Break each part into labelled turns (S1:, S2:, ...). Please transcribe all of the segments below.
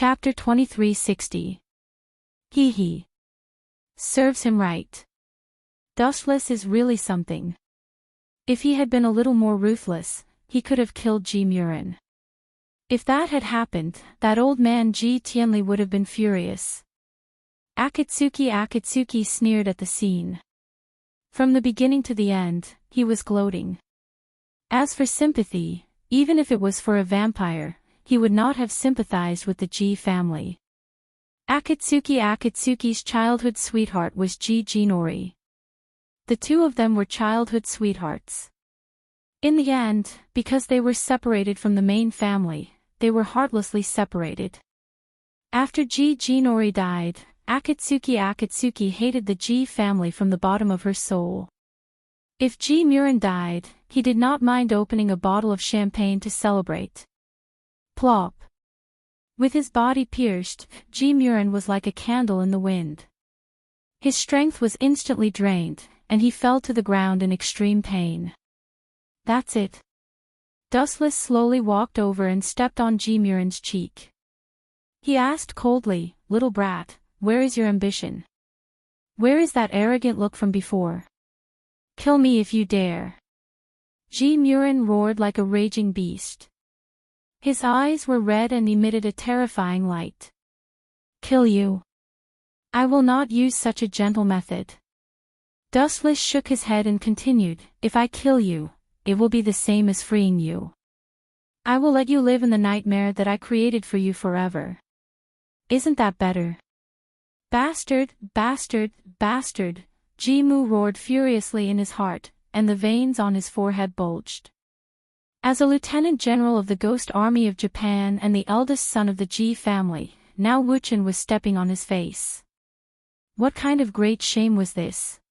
S1: Chapter 2360. Hee hee. Serves him right. Dustless is really something. If he had been a little more ruthless, he could have killed Ji Murin. If that had happened, that old man Ji Tianli would have been furious. Akatsuki sneered at the scene. From the beginning to the end, he was gloating. As for sympathy, even if it was for a vampire, he would not have sympathized with the Ji family. Akatsuki's childhood sweetheart was Ji Jinori. The two of them were childhood sweethearts. In the end, because they were separated from the main family, they were heartlessly separated. After Ji Jinori died, Akatsuki hated the Ji family from the bottom of her soul. If Ji Murin died, he did not mind opening a bottle of champagne to celebrate. Plop. With his body pierced, Ji Murin was like a candle in the wind. His strength was instantly drained, and he fell to the ground in extreme pain. That's it. Dustless slowly walked over and stepped on Ji Murin's cheek. He asked coldly, "Little brat, where is your ambition? Where is that arrogant look from before? Kill me if you dare." Ji Murin roared like a raging beast. His eyes were red and emitted a terrifying light. "Kill you? I will not use such a gentle method." Dustless shook his head and continued, "If I kill you, it will be the same as freeing you. I will let you live in the nightmare that I created for you forever. Isn't that better?" "Bastard, bastard, bastard," Ji Mu roared furiously in his heart, and the veins on his forehead bulged. As a lieutenant general of the Ghost Army of Japan and the eldest son of the Ji family, now Wuchen was stepping on his face. What kind of great shame was this?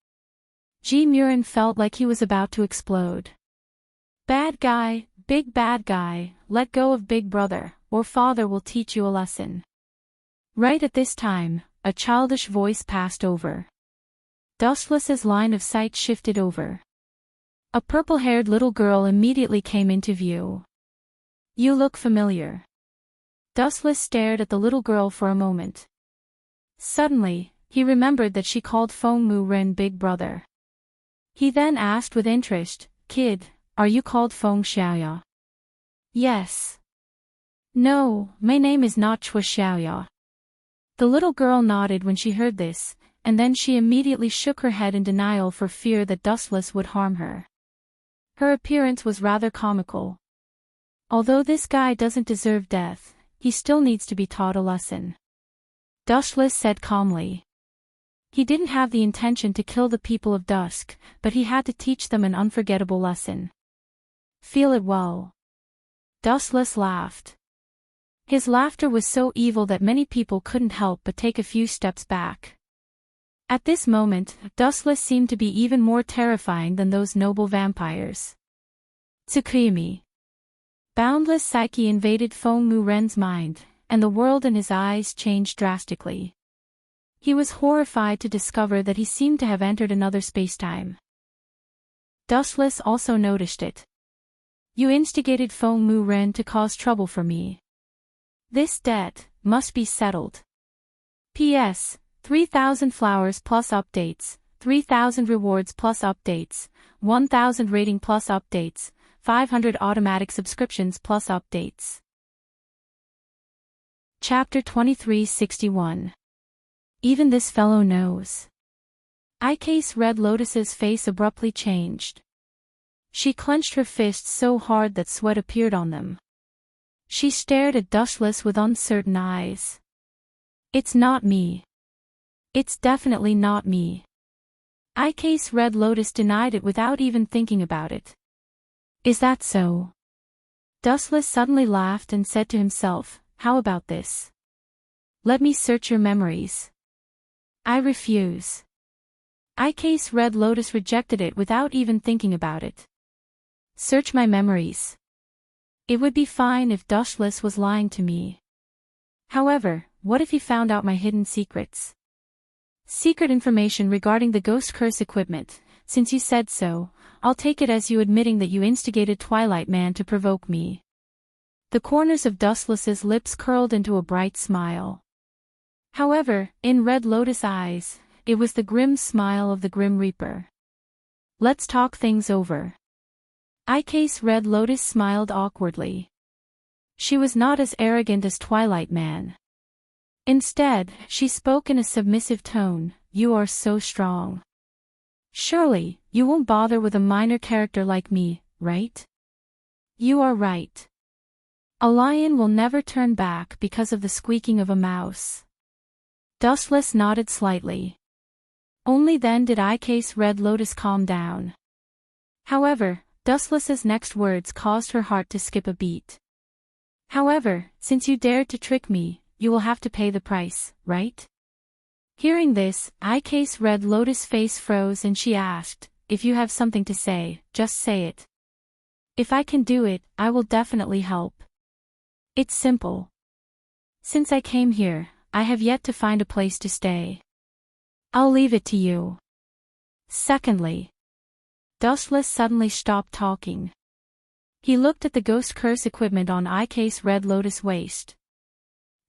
S1: Ji Murin felt like he was about to explode. "Bad guy, big bad guy, let go of Big Brother, or Father will teach you a lesson." Right at this time, a childish voice passed over. Dustless's line of sight shifted over. A purple-haired little girl immediately came into view. "You look familiar." Dustless stared at the little girl for a moment. Suddenly, he remembered that she called Feng Mu Ren Big Brother. He then asked with interest, "Kid, are you called Feng Xiaoya?" "Yes." "No, my name is not Chua Xiaoya." The little girl nodded when she heard this, and then she immediately shook her head in denial for fear that Dustless would harm her. Her appearance was rather comical. Although this guy doesn't deserve death, he still needs to be taught a lesson. Dustless said calmly. He didn't have the intention to kill the people of Dusk, but he had to teach them an unforgettable lesson. "Feel it well." Dustless laughed. His laughter was so evil that many people couldn't help but take a few steps back. At this moment, Dustless seemed to be even more terrifying than those noble vampires. Tsukimi. Boundless psyche invaded Feng Mu Ren's mind, and the world in his eyes changed drastically. He was horrified to discover that he seemed to have entered another spacetime. Dustless also noticed it. "You instigated Feng Mu Ren to cause trouble for me. This debt must be settled. P.S. 3,000 flowers plus updates, 3,000 rewards plus updates, 1,000 rating plus updates, 500 automatic subscriptions plus updates." Chapter 2361. Even this fellow knows. Ike's Red Lotus's face abruptly changed. She clenched her fists so hard that sweat appeared on them. She stared at Dustless with uncertain eyes. "It's not me. It's definitely not me." Ike's Red Lotus denied it without even thinking about it. "Is that so?" Dustless suddenly laughed and said to himself, "How about this? Let me search your memories." "I refuse." Ike's Red Lotus rejected it without even thinking about it. "Search my memories. It would be fine if Dustless was lying to me. However, what if he found out my hidden secrets? Secret information regarding the Ghost Curse equipment. Since you said so, I'll take it as you admitting that you instigated Twilight Man to provoke me." The corners of Dustless's lips curled into a bright smile. However, in Red Lotus' eyes, it was the grim smile of the Grim Reaper. Let's talk things over. IK's Red Lotus smiled awkwardly. She was not as arrogant as Twilight Man. Instead, she spoke in a submissive tone, "You are so strong. Surely, you won't bother with a minor character like me, right?" "You are right. A lion will never turn back because of the squeaking of a mouse." Dustless nodded slightly. Only then did IK's Red Lotus calm down. However, Dustless's next words caused her heart to skip a beat. "However, since you dared to trick me, you will have to pay the price, right?" Hearing this, IK's Red Lotus face froze and she asked, "If you have something to say, just say it. If I can do it, I will definitely help. It's simple. Since I came here, I have yet to find a place to stay. I'll leave it to you." Secondly, Dustless suddenly stopped talking. He looked at the ghost curse equipment on IK's Red Lotus waist.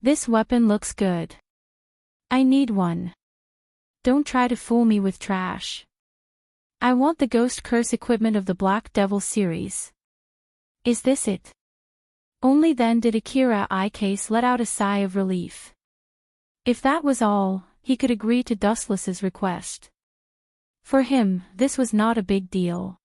S1: "This weapon looks good. I need one. Don't try to fool me with trash. I want the ghost curse equipment of the Black Devil series. Is this it?" Only then did Akira IK's let out a sigh of relief. If that was all, he could agree to Dustless's request. For him, this was not a big deal.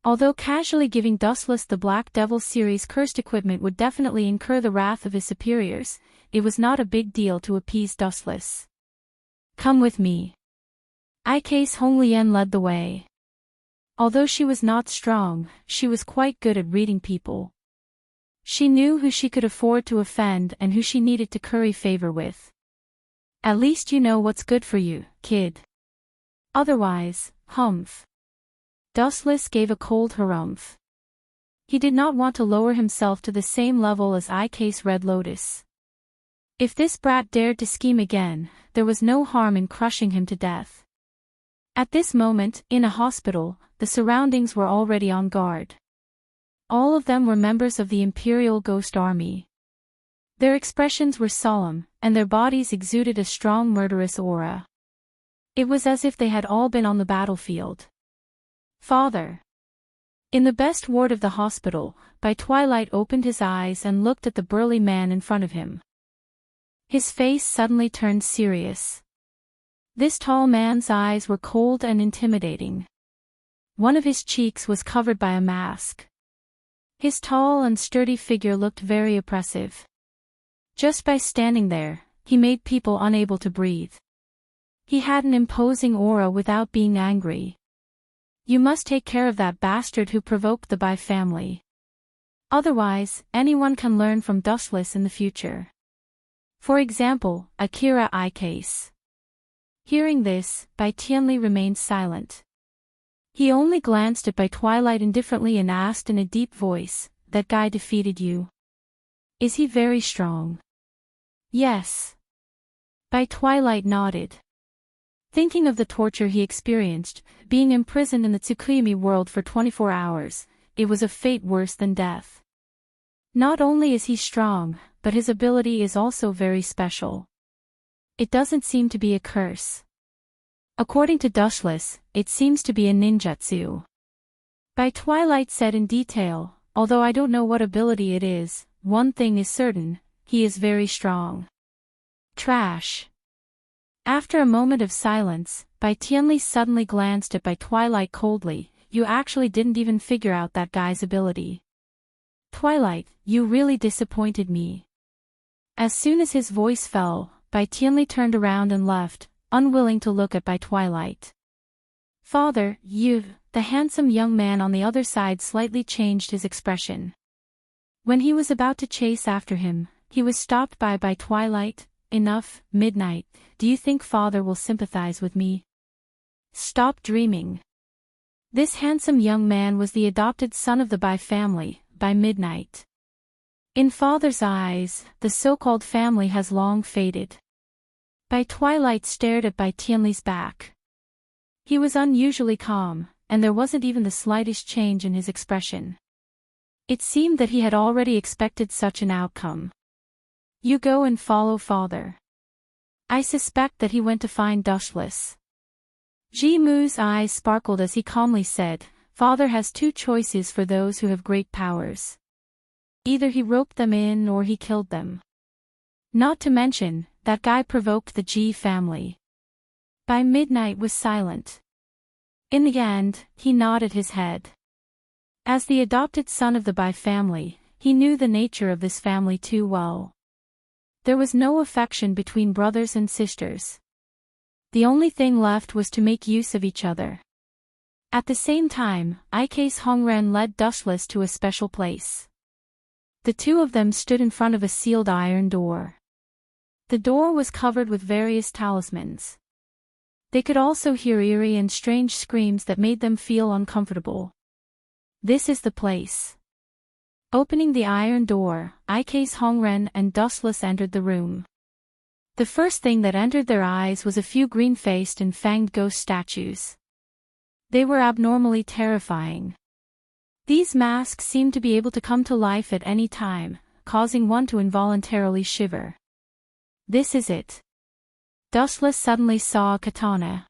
S1: Although casually giving Dustless the Black Devil series cursed equipment would definitely incur the wrath of his superiors, it was not a big deal to appease Dustless. "Come with me." IK's Honglien led the way. Although she was not strong, she was quite good at reading people. She knew who she could afford to offend and who she needed to curry favor with. "At least you know what's good for you, kid. Otherwise, humph." Dustless gave a cold harumph. He did not want to lower himself to the same level as IK's Red Lotus. If this brat dared to scheme again, there was no harm in crushing him to death. At this moment, in a hospital, the surroundings were already on guard. All of them were members of the Imperial Ghost Army. Their expressions were solemn, and their bodies exuded a strong murderous aura. It was as if they had all been on the battlefield. "Father." In the best ward of the hospital, by twilight opened his eyes and looked at the burly man in front of him. His face suddenly turned serious. This tall man's eyes were cold and intimidating. One of his cheeks was covered by a mask. His tall and sturdy figure looked very oppressive. Just by standing there, he made people unable to breathe. He had an imposing aura without being angry. "You must take care of that bastard who provoked the Bai family. Otherwise, anyone can learn from Dustless in the future. For example, Akira IK's." Hearing this, Bai Tianli remained silent. He only glanced at Bai Twilight indifferently and asked in a deep voice, "That guy defeated you? Is he very strong?" "Yes." Bai Twilight nodded. Thinking of the torture he experienced, being imprisoned in the Tsukuyami world for 24 hours, it was a fate worse than death. Not only is he strong, but his ability is also very special. It doesn't seem to be a curse. According to Dustless, it seems to be a ninjutsu. Bai Twilight said in detail, "Although I don't know what ability it is, one thing is certain, he is very strong." Trash. After a moment of silence, Bai Tianli suddenly glanced at Bai Twilight coldly. "You actually didn't even figure out that guy's ability. Twilight, you really disappointed me." As soon as his voice fell, Bai Tianli turned around and left, unwilling to look at Bai Twilight. "Father, the handsome young man on the other side slightly changed his expression. When he was about to chase after him, he was stopped by Bai Twilight. "Enough, Midnight, do you think father will sympathize with me? Stop dreaming." This handsome young man was the adopted son of the Bai family, Bai Midnight. In father's eyes, the so-called family has long faded. Bai Twilight stared at Bai Tianli's back. He was unusually calm, and there wasn't even the slightest change in his expression. It seemed that he had already expected such an outcome. You go and follow father. I suspect that he went to find Dushless. Jimu's eyes sparkled as he calmly said, Father has two choices for those who have great powers. Either he roped them in or he killed them. Not to mention, that guy provoked the Ji family. By midnight was silent. In the end, he nodded his head. As the adopted son of the Bai family, he knew the nature of this family too well. There was no affection between brothers and sisters. The only thing left was to make use of each other. At the same time, Ike's Hongren led Dushless to a special place. The two of them stood in front of a sealed iron door. The door was covered with various talismans. They could also hear eerie and strange screams that made them feel uncomfortable. This is the place. Opening the iron door, Ike's Hongren and Dustless entered the room. The first thing that entered their eyes was a few green-faced and fanged ghost statues. They were abnormally terrifying. These masks seemed to be able to come to life at any time, causing one to involuntarily shiver. This is it. Dustless suddenly saw a katana.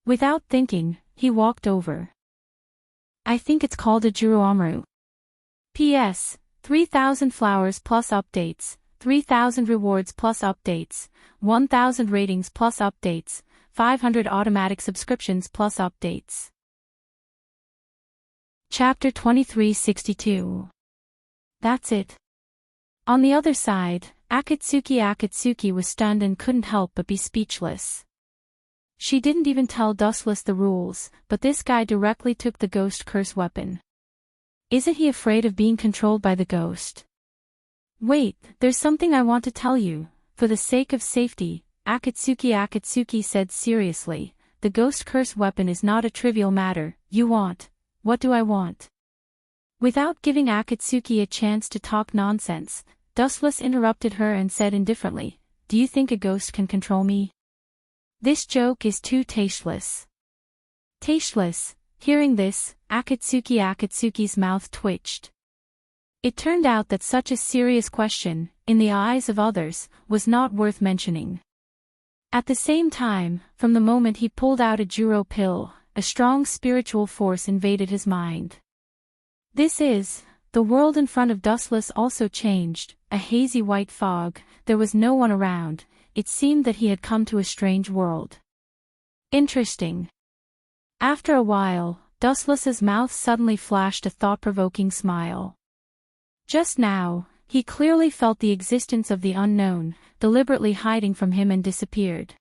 S1: Without thinking, he walked over. I think it's called a Juroamru. P.S. 3,000 flowers plus updates, 3,000 rewards plus updates, 1,000 ratings plus updates, 500 automatic subscriptions plus updates. Chapter 2362. That's it. On the other side, Akatsuki was stunned and couldn't help but be speechless. She didn't even tell Dustless the rules, but this guy directly took the ghost curse weapon. Isn't he afraid of being controlled by the ghost? Wait, there's something I want to tell you. For the sake of safety, Akatsuki said seriously, the ghost curse weapon is not a trivial matter. You want? What do I want? Without giving Akatsuki a chance to talk nonsense, Dustless interrupted her and said indifferently, do you think a ghost can control me? This joke is too tasteless. Tasteless. Hearing this, Akatsuki's mouth twitched. It turned out that such a serious question, in the eyes of others, was not worth mentioning. At the same time, from the moment he pulled out a Juro pill, a strong spiritual force invaded his mind. The world in front of Dustless also changed, a hazy white fog, there was no one around, it seemed that he had come to a strange world. Interesting. After a while, Dustless's mouth suddenly flashed a thought-provoking smile. Just now, he clearly felt the existence of the unknown, deliberately hiding from him and disappeared.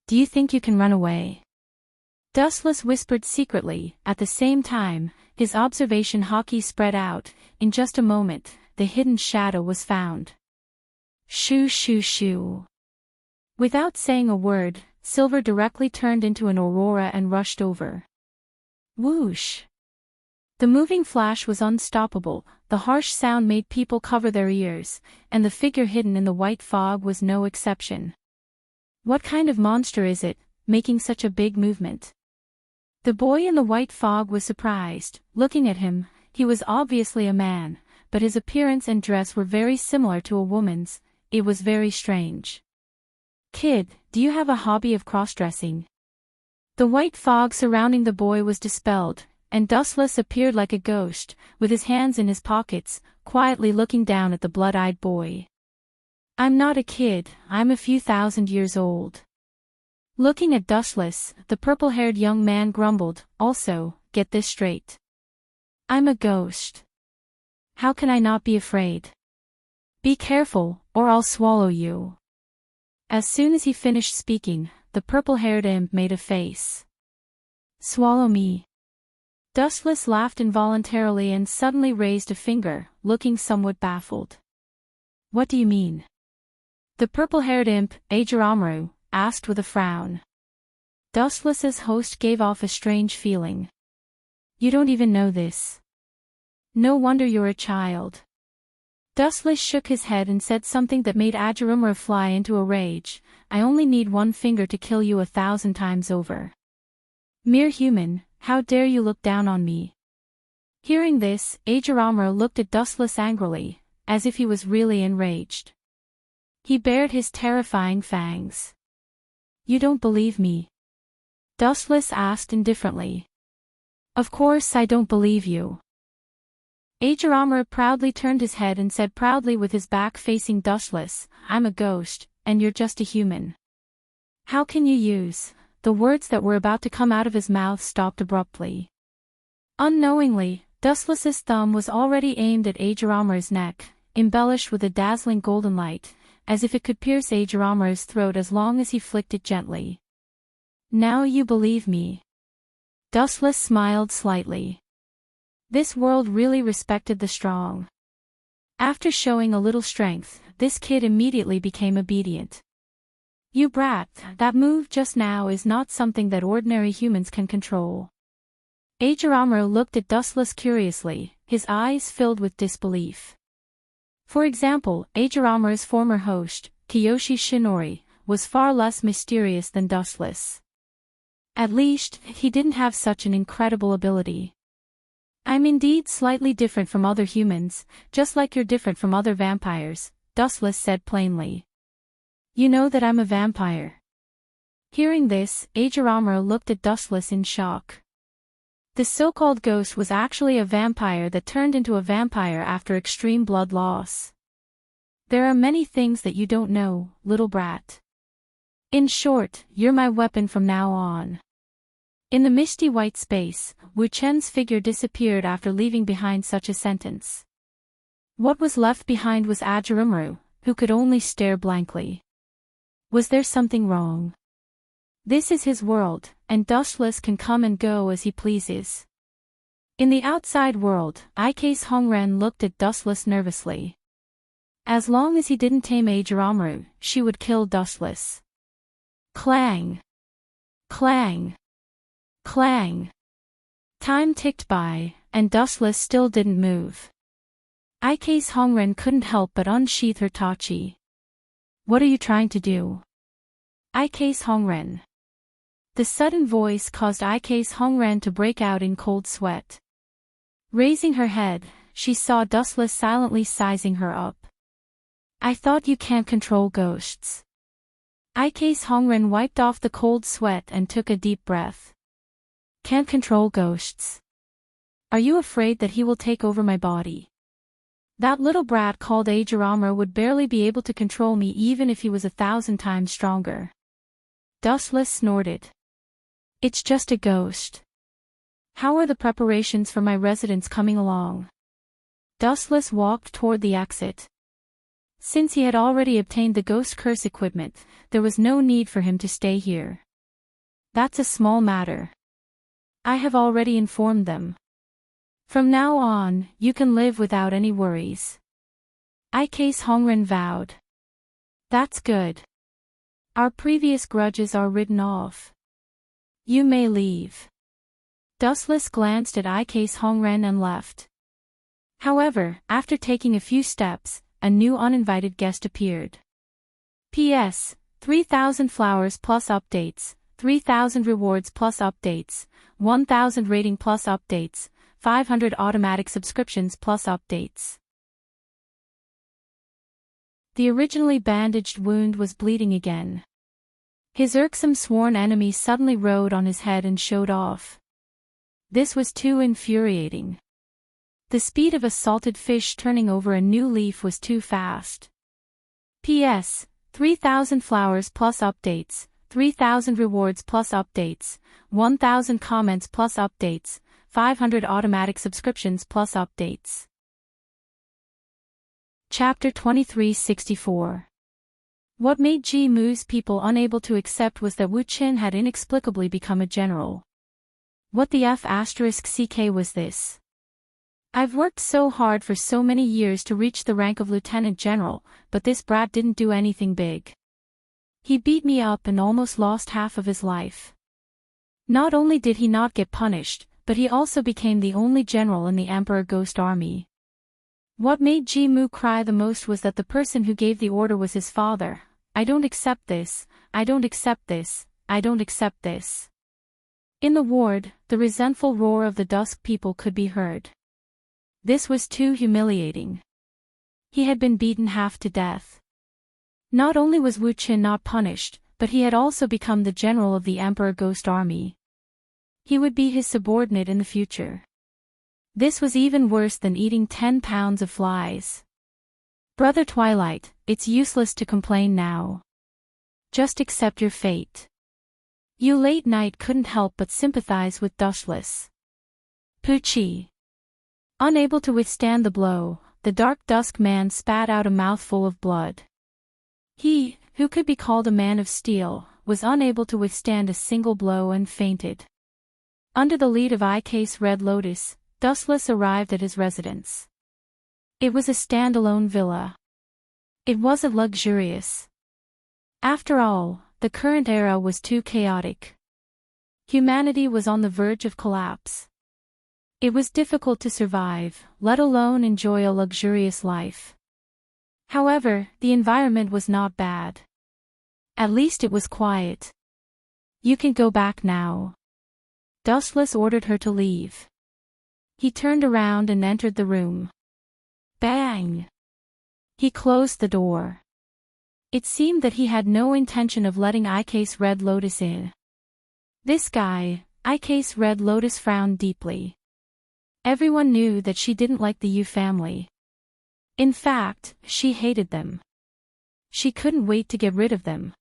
S1: Do you think you can run away? Dustless whispered secretly, at the same time, his observation hockey spread out, in just a moment, the hidden shadow was found. Shoo shoo shoo. Without saying a word, Silver directly turned into an aurora and rushed over. Whoosh! The moving flash was unstoppable, the harsh sound made people cover their ears, and the figure hidden in the white fog was no exception. What kind of monster is it, making such a big movement? The boy in the white fog was surprised. Looking at him, he was obviously a man, but his appearance and dress were very similar to a woman's. It was very strange. Kid, do you have a hobby of cross-dressing? The white fog surrounding the boy was dispelled, and Dustless appeared like a ghost, with his hands in his pockets, quietly looking down at the blood-eyed boy. I'm not a kid, I'm a few thousand years old. Looking at Dustless, the purple-haired young man grumbled, also, get this straight. I'm a ghost. How can I not be afraid? Be careful, or I'll swallow you. As soon as he finished speaking, the purple-haired imp made a face. Swallow me. Dustless laughed involuntarily and suddenly raised a finger, looking somewhat baffled. What do you mean? The purple-haired imp, Ajiramru, asked with a frown. Dustless's host gave off a strange feeling. You don't even know this. No wonder you're a child. Dustless shook his head and said something that made Ajiramru fly into a rage. I only need one finger to kill you 1,000 times over. Mere human, how dare you look down on me? Hearing this, Ageramaro looked at Dustless angrily, as if he was really enraged. He bared his terrifying fangs. "You don't believe me?" Dustless asked indifferently. "Of course I don't believe you." Ageramaro proudly turned his head and said proudly with his back facing Dustless, "I'm a ghost, and you're just a human." "How can you use—" The words that were about to come out of his mouth stopped abruptly. Unknowingly, Dustless's thumb was already aimed at Ageramaro's neck, embellished with a dazzling golden light, as if it could pierce Ageramaro's throat as long as he flicked it gently. "Now you believe me." Dustless smiled slightly. This world really respected the strong. After showing a little strength, this kid immediately became obedient. "You brat, that move just now is not something that ordinary humans can control." Ageramaro looked at Dustless curiously, his eyes filled with disbelief. For example, Ageramaro's former host, Kiyoshi Shinori, was far less mysterious than Dustless. At least, he didn't have such an incredible ability. "I'm indeed slightly different from other humans, just like you're different from other vampires," Dustless said plainly. "You know that I'm a vampire." Hearing this, Ageramaro looked at Dustless in shock. The so-called ghost was actually a vampire that turned into a vampire after extreme blood loss. "There are many things that you don't know, little brat. In short, you're my weapon from now on." In the misty white space, Wu Chen's figure disappeared after leaving behind such a sentence. What was left behind was Ageramaro, who could only stare blankly. Was there something wrong? This is his world, and Dustless can come and go as he pleases. In the outside world, Ike's Hongren looked at Dustless nervously. As long as he didn't tame Ageramaro, she would kill Dustless. Clang! Clang! Clang! Time ticked by, and Dustless still didn't move. Ike's Hongren couldn't help but unsheath her tachi. "What are you trying to do?" Ike's Hongren. The sudden voice caused Ike's Hongren to break out in cold sweat. Raising her head, she saw Dustless silently sizing her up. "I thought you can't control ghosts." Ike's Hongren wiped off the cold sweat and took a deep breath. "Can't control ghosts? Are you afraid that he will take over my body?" That little brat called Ageramaro would barely be able to control me even if he was 1,000 times stronger. Dustless snorted. "It's just a ghost. How are the preparations for my residence coming along?" Dustless walked toward the exit. Since he had already obtained the ghost curse equipment, there was no need for him to stay here. "That's a small matter. I have already informed them. From now on, you can live without any worries." Ike's Hongren vowed. "That's good. Our previous grudges are written off. You may leave." Dustless glanced at Ike's Hongren and left. However, after taking a few steps, a new uninvited guest appeared. "P.S. 3,000 flowers plus updates, 3,000 rewards plus updates, 1,000 rating plus updates, 500 automatic subscriptions plus updates." The originally bandaged wound was bleeding again. His irksome sworn enemy suddenly rode on his head and showed off. This was too infuriating. The speed of a salted fish turning over a new leaf was too fast. "P.S. 3,000 flowers plus updates, 3,000 rewards plus updates, 1,000 comments plus updates, 500 automatic subscriptions plus updates." Chapter 2364. What made Ji Mu's people unable to accept was that Wu Qin had inexplicably become a general. What the F***ck was this? "I've worked so hard for so many years to reach the rank of lieutenant general, but this brat didn't do anything big. He beat me up and almost lost half of his life. Not only did he not get punished, but he also became the only general in the Emperor Ghost Army." What made Ji Mu cry the most was that the person who gave the order was his father. "I don't accept this, I don't accept this, I don't accept this." In the ward, the resentful roar of the Dusk people could be heard. This was too humiliating. He had been beaten half to death. Not only was Wu Qin not punished, but he had also become the general of the Emperor Ghost Army. He would be his subordinate in the future. This was even worse than eating 10 pounds of flies. Brother Twilight, it's useless to complain now. Just accept your fate. You Late Night couldn't help but sympathize with Dustless. Poochie. Unable to withstand the blow, the Dark Dusk Man spat out a mouthful of blood. He, who could be called a man of steel, was unable to withstand a single blow and fainted. Under the lead of I-Case Red Lotus, Dustless arrived at his residence. It was a standalone villa. It wasn't luxurious. After all, the current era was too chaotic. Humanity was on the verge of collapse. It was difficult to survive, let alone enjoy a luxurious life. However, the environment was not bad. At least it was quiet. You can go back now. Dustless ordered her to leave. He turned around and entered the room. Bang! He closed the door. It seemed that he had no intention of letting I-Case Red Lotus in. This guy, I-Case Red Lotus frowned deeply. Everyone knew that she didn't like the Yu family. In fact, she hated them. She couldn't wait to get rid of them.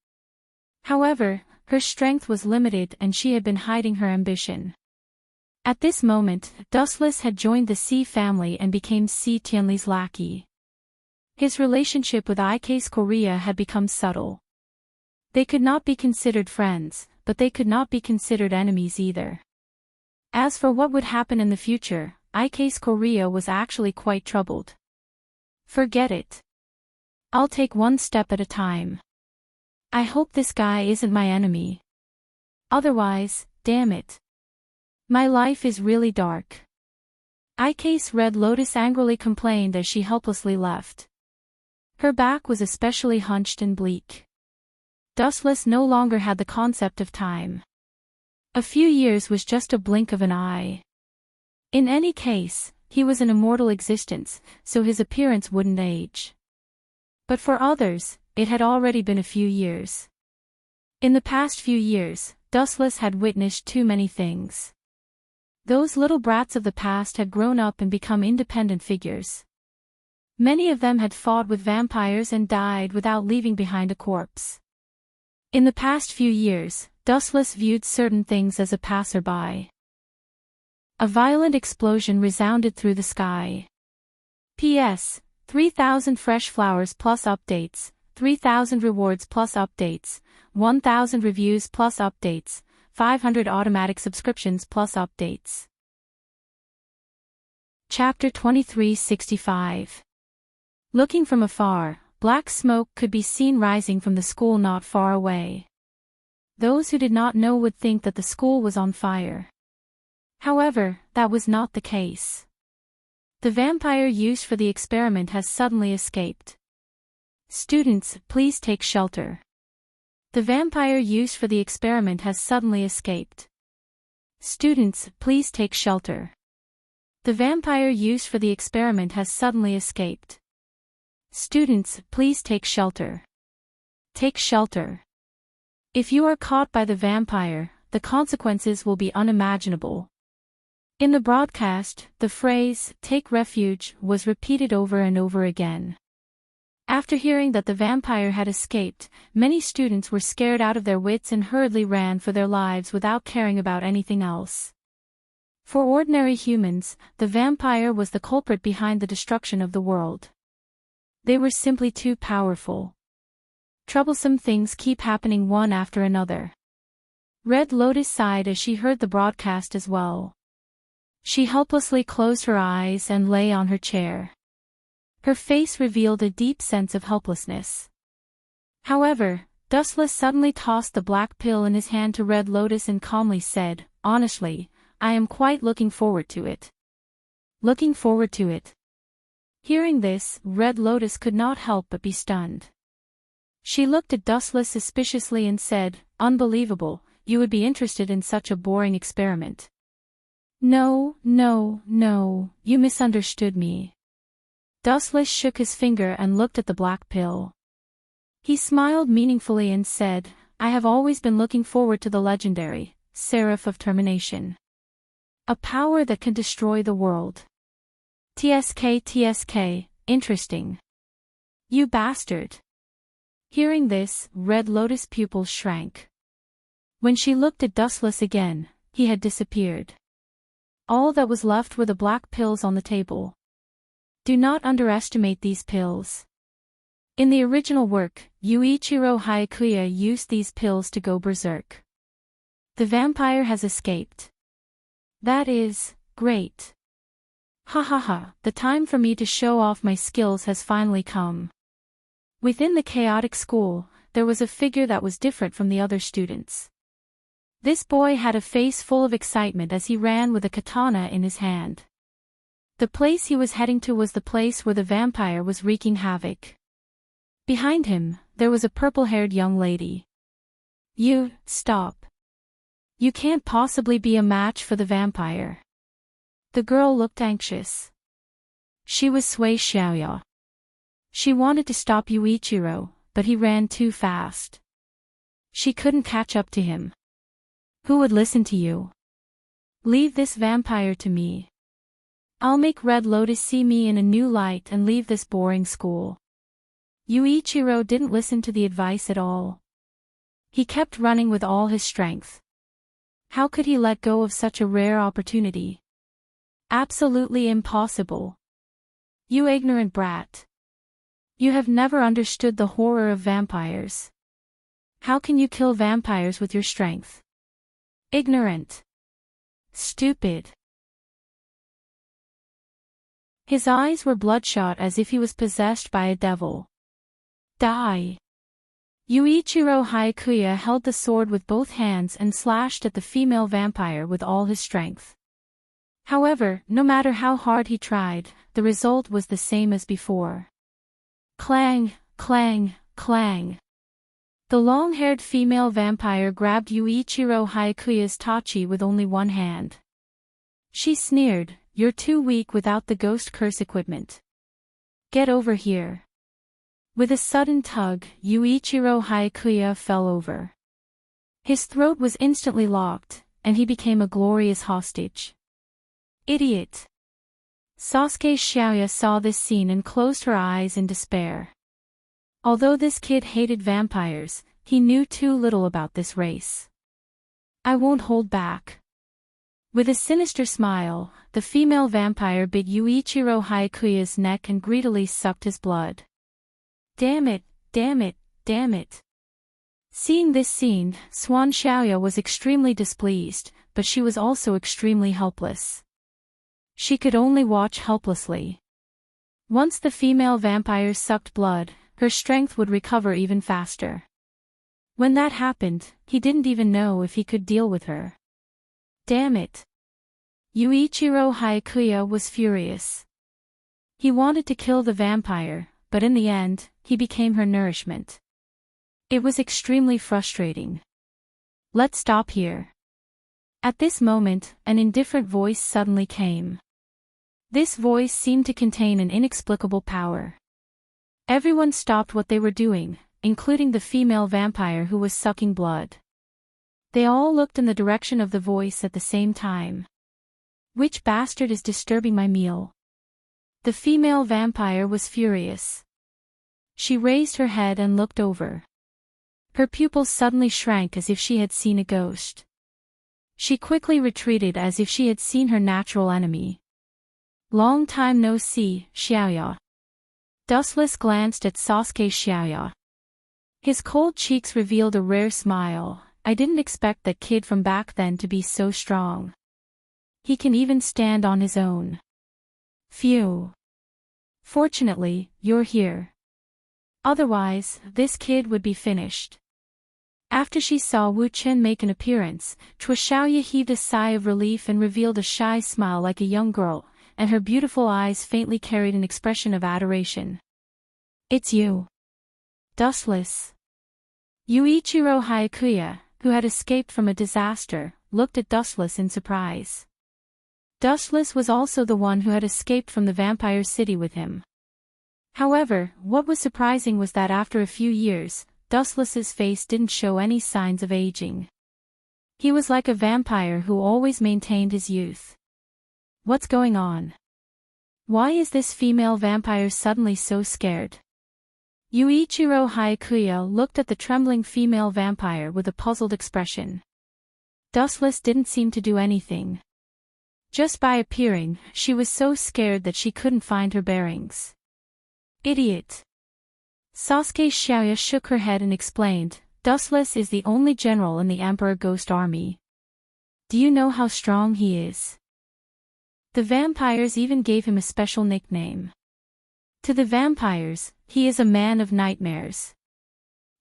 S1: However, her strength was limited and she had been hiding her ambition. At this moment, Dustless had joined the C family and became C Tianli's lackey. His relationship with I-Case Korea had become subtle. They could not be considered friends, but they could not be considered enemies either. As for what would happen in the future, I-Case Korea was actually quite troubled. Forget it. I'll take one step at a time. I hope this guy isn't my enemy. Otherwise, damn it. My life is really dark. I-Case Red Lotus angrily complained as she helplessly left. Her back was especially hunched and bleak. Dustless no longer had the concept of time. A few years was just a blink of an eye. In any case, he was an immortal existence, so his appearance wouldn't age. But for others, it had already been a few years. In the past few years, Dustless had witnessed too many things. Those little brats of the past had grown up and become independent figures. Many of them had fought with vampires and died without leaving behind a corpse. In the past few years, Dustless viewed certain things as a passerby. A violent explosion resounded through the sky. P.S. 3,000 fresh flowers plus updates, 3,000 rewards plus updates, 1,000 reviews plus updates, 500 automatic subscriptions plus updates. Chapter 2365. Looking from afar, black smoke could be seen rising from the school not far away. Those who did not know would think that the school was on fire. However, that was not the case. The vampire used for the experiment has suddenly escaped. Students, please take shelter. The vampire used for the experiment has suddenly escaped. Students, please take shelter. The vampire used for the experiment has suddenly escaped. Students, please take shelter. Take shelter. If you are caught by the vampire, the consequences will be unimaginable. In the broadcast, the phrase, "take refuge," was repeated over and over again. After hearing that the vampire had escaped, many students were scared out of their wits and hurriedly ran for their lives without caring about anything else. For ordinary humans, the vampire was the culprit behind the destruction of the world. They were simply too powerful. Troublesome things keep happening one after another. Red Lotus sighed as she heard the broadcast as well. She helplessly closed her eyes and lay on her chair. Her face revealed a deep sense of helplessness. However, Dustless suddenly tossed the black pill in his hand to Red Lotus and calmly said, "Honestly, I am quite looking forward to it." Looking forward to it. Hearing this, Red Lotus could not help but be stunned. She looked at Dustless suspiciously and said, "Unbelievable, you would be interested in such a boring experiment." No, no, no, you misunderstood me. Dustless shook his finger and looked at the black pill. He smiled meaningfully and said, I have always been looking forward to the legendary Seraph of Termination. A power that can destroy the world. TSK, interesting. You bastard. Hearing this, Red Lotus' pupils shrank. When she looked at Dustless again, he had disappeared. All that was left were the black pills on the table. Do not underestimate these pills. In the original work, Yuichiro Hayakuya used these pills to go berserk. The vampire has escaped. That is, great. Ha ha ha, the time for me to show off my skills has finally come. Within the chaotic school, there was a figure that was different from the other students. This boy had a face full of excitement as he ran with a katana in his hand. The place he was heading to was the place where the vampire was wreaking havoc. Behind him, there was a purple-haired young lady. You, stop. You can't possibly be a match for the vampire. The girl looked anxious. She was Sui Xiaoya. She wanted to stop Yuichiro, but he ran too fast. She couldn't catch up to him. Who would listen to you? Leave this vampire to me. I'll make Red Lotus see me in a new light and leave this boring school. Yuichiro didn't listen to the advice at all. He kept running with all his strength. How could he let go of such a rare opportunity? Absolutely impossible. You ignorant brat. You have never understood the horror of vampires. How can you kill vampires with your strength? Ignorant. Stupid. His eyes were bloodshot as if he was possessed by a devil. Die. Yuichiro Hayakuya held the sword with both hands and slashed at the female vampire with all his strength. However, no matter how hard he tried, the result was the same as before. Clang, clang, clang. The long-haired female vampire grabbed Yuichiro Hayakuya's tachi with only one hand. She sneered, you're too weak without the ghost curse equipment. Get over here. With a sudden tug, Yuichiro Hayakuya fell over. His throat was instantly locked, and he became a glorious hostage. Idiot. Sasuke Xiaoya saw this scene and closed her eyes in despair. Although this kid hated vampires, he knew too little about this race. I won't hold back. With a sinister smile, the female vampire bit Yuichiro Hayakuya's neck and greedily sucked his blood. Damn it, damn it, damn it. Seeing this scene, Swan Xiaoya was extremely displeased, but she was also extremely helpless. She could only watch helplessly. Once the female vampire sucked blood, her strength would recover even faster. When that happened, he didn't even know if he could deal with her. Damn it. Yuichiro Hayakuya was furious. He wanted to kill the vampire, but in the end, he became her nourishment. It was extremely frustrating. Let's stop here. At this moment, an indifferent voice suddenly came. This voice seemed to contain an inexplicable power. Everyone stopped what they were doing, including the female vampire who was sucking blood. They all looked in the direction of the voice at the same time. Which bastard is disturbing my meal? The female vampire was furious. She raised her head and looked over. Her pupils suddenly shrank as if she had seen a ghost. She quickly retreated as if she had seen her natural enemy. Long time no see, Xiaoya. Dustless glanced at Sasuke Xiaoya. His cold cheeks revealed a rare smile. I didn't expect that kid from back then to be so strong. He can even stand on his own. Phew. Fortunately, you're here. Otherwise, this kid would be finished. After she saw Wu Chen make an appearance, Chua Xiaoya heaved a sigh of relief and revealed a shy smile like a young girl, and her beautiful eyes faintly carried an expression of adoration. It's you. Dustless. Yuichiro Hayakuya, who had escaped from a disaster, looked at Dustless in surprise. Dustless was also the one who had escaped from the vampire city with him. However, what was surprising was that after a few years, Dustless's face didn't show any signs of aging. He was like a vampire who always maintained his youth. What's going on? Why is this female vampire suddenly so scared? Yuichiro Hayakuya looked at the trembling female vampire with a puzzled expression. Dustless didn't seem to do anything. Just by appearing, she was so scared that she couldn't find her bearings. Idiot. Sasuke Xiaoya shook her head and explained, Dustless is the only general in the Emperor Ghost Army. Do you know how strong he is? The vampires even gave him a special nickname. To the vampires, he is a man of nightmares.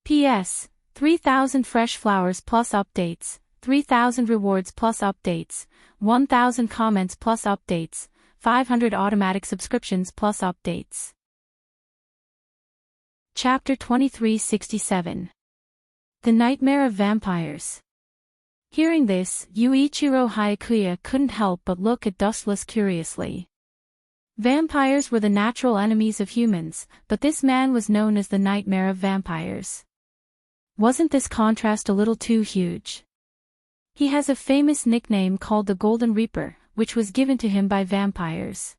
S1: P.S. 3,000 fresh flowers plus updates, 3,000 rewards plus updates, 1,000 comments plus updates, 500 automatic subscriptions plus updates. Chapter 2367. The Nightmare of Vampires. Hearing this, Yuichiro Hayakuya couldn't help but look at Dustless curiously. Vampires were the natural enemies of humans, but this man was known as the Nightmare of Vampires. Wasn't this contrast a little too huge? He has a famous nickname called the Golden Reaper, which was given to him by vampires.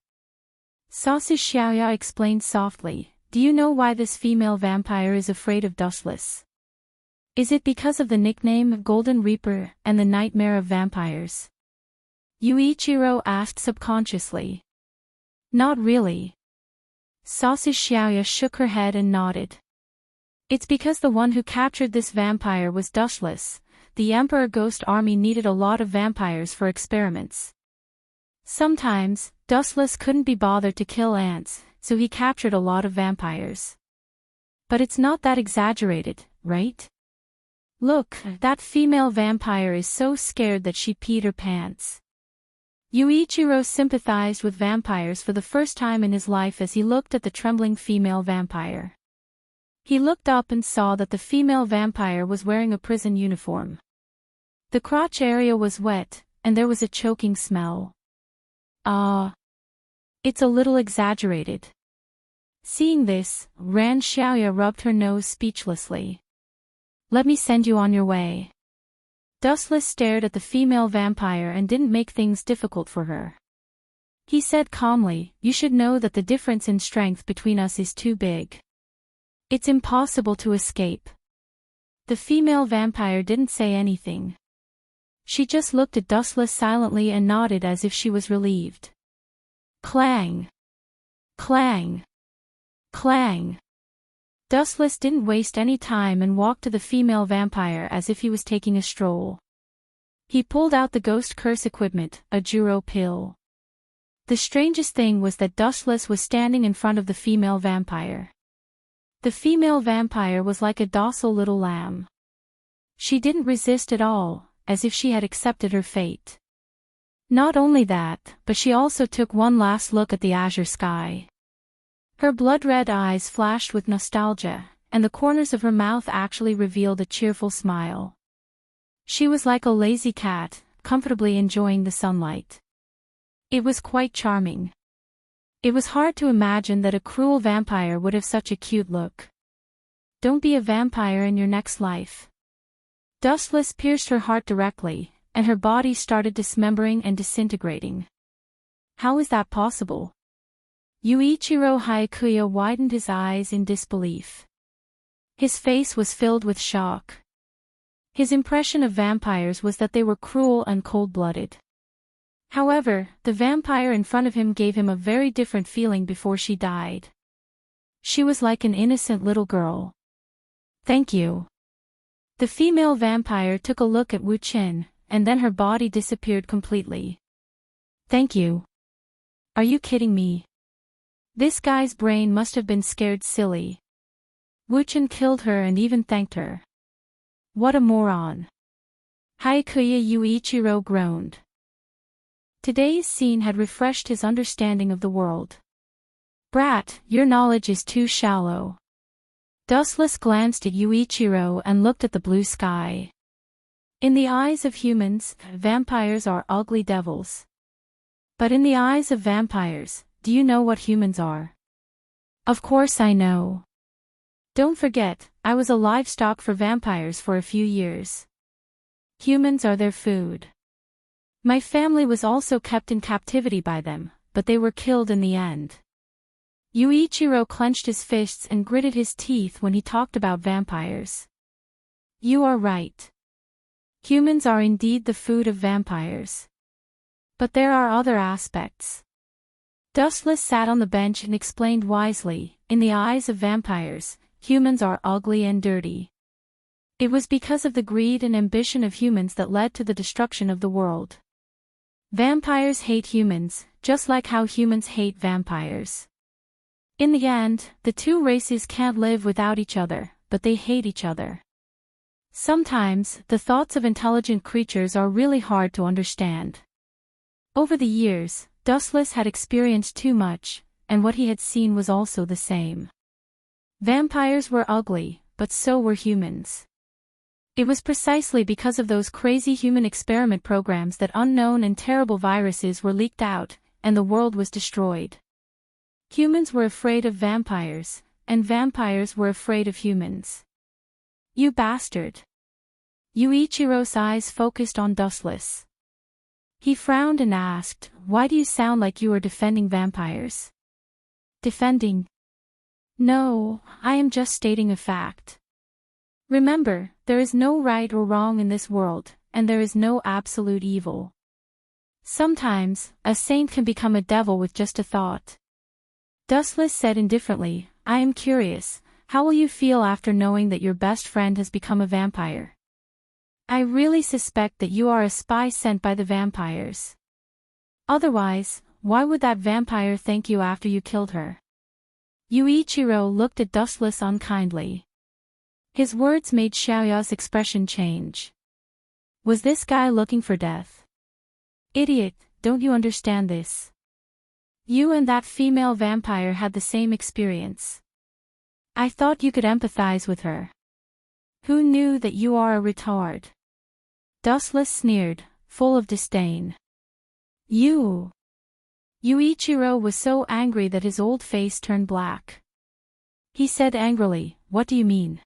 S1: Sasu Xiaoya explained softly, do you know why this female vampire is afraid of Dustless? Is it because of the nickname Golden Reaper and the Nightmare of Vampires? Yuichiro asked subconsciously. Not really. Sasu Xiaoya shook her head and nodded. It's because the one who captured this vampire was Dustless. The Emperor Ghost Army needed a lot of vampires for experiments. Sometimes, Dustless couldn't be bothered to kill ants, so he captured a lot of vampires. But it's not that exaggerated, right? Look, that female vampire is so scared that she peed her pants. Yuichiro sympathized with vampires for the first time in his life as he looked at the trembling female vampire. He looked up and saw that the female vampire was wearing a prison uniform. The crotch area was wet, and there was a choking smell. It's a little exaggerated. Seeing this, Ran Xiaoya rubbed her nose speechlessly. Let me send you on your way. Dustless stared at the female vampire and didn't make things difficult for her. He said calmly, you should know that the difference in strength between us is too big. It's impossible to escape. The female vampire didn't say anything. She just looked at Dustless silently and nodded as if she was relieved. Clang! Clang! Clang! Dustless didn't waste any time and walked to the female vampire as if he was taking a stroll. He pulled out the ghost curse equipment, a Juro pill. The strangest thing was that Dustless was standing in front of the female vampire. The female vampire was like a docile little lamb. She didn't resist at all, as if she had accepted her fate. Not only that, but she also took one last look at the azure sky. Her blood-red eyes flashed with nostalgia, and the corners of her mouth actually revealed a cheerful smile. She was like a lazy cat, comfortably enjoying the sunlight. It was quite charming. It was hard to imagine that a cruel vampire would have such a cute look. Don't be a vampire in your next life. Dustless pierced her heart directly, and her body started dismembering and disintegrating. How is that possible? Yuichiro Hayakuya widened his eyes in disbelief. His face was filled with shock. His impression of vampires was that they were cruel and cold-blooded. However, the vampire in front of him gave him a very different feeling before she died. She was like an innocent little girl. Thank you. The female vampire took a look at Wu Qin, and then her body disappeared completely. Thank you. Are you kidding me? This guy's brain must have been scared silly. Wu Qin killed her and even thanked her. What a moron. Hayakuya Yuichiro groaned. Today's scene had refreshed his understanding of the world. Brat, your knowledge is too shallow. Dustless glanced at Yuichiro and looked at the blue sky. In the eyes of humans, vampires are ugly devils. But in the eyes of vampires, do you know what humans are? Of course I know. Don't forget, I was a livestock for vampires for a few years. Humans are their food. My family was also kept in captivity by them, but they were killed in the end. Yuichiro clenched his fists and gritted his teeth when he talked about vampires. You are right. Humans are indeed the food of vampires. But there are other aspects. Dustless sat on the bench and explained wisely, in the eyes of vampires, humans are ugly and dirty. It was because of the greed and ambition of humans that led to the destruction of the world. Vampires hate humans, just like how humans hate vampires. In the end, the two races can't live without each other, but they hate each other. Sometimes, the thoughts of intelligent creatures are really hard to understand. Over the years, Dustless had experienced too much, and what he had seen was also the same. Vampires were ugly, but so were humans. It was precisely because of those crazy human experiment programs that unknown and terrible viruses were leaked out, and the world was destroyed. Humans were afraid of vampires, and vampires were afraid of humans. You bastard. Yuichiro's eyes focused on Dustless. He frowned and asked, why do you sound like you are defending vampires? Defending? No, I am just stating a fact. Remember, there is no right or wrong in this world, and there is no absolute evil. Sometimes, a saint can become a devil with just a thought. Dustless said indifferently, I am curious, how will you feel after knowing that your best friend has become a vampire? I really suspect that you are a spy sent by the vampires. Otherwise, why would that vampire thank you after you killed her? Yuichiro looked at Dustless unkindly. His words made Xiaoya's expression change. Was this guy looking for death? Idiot, don't you understand this? You and that female vampire had the same experience. I thought you could empathize with her. Who knew that you are a retard? Dustless sneered, full of disdain. You! Yuichiro was so angry that his old face turned black. He said angrily, what do you mean?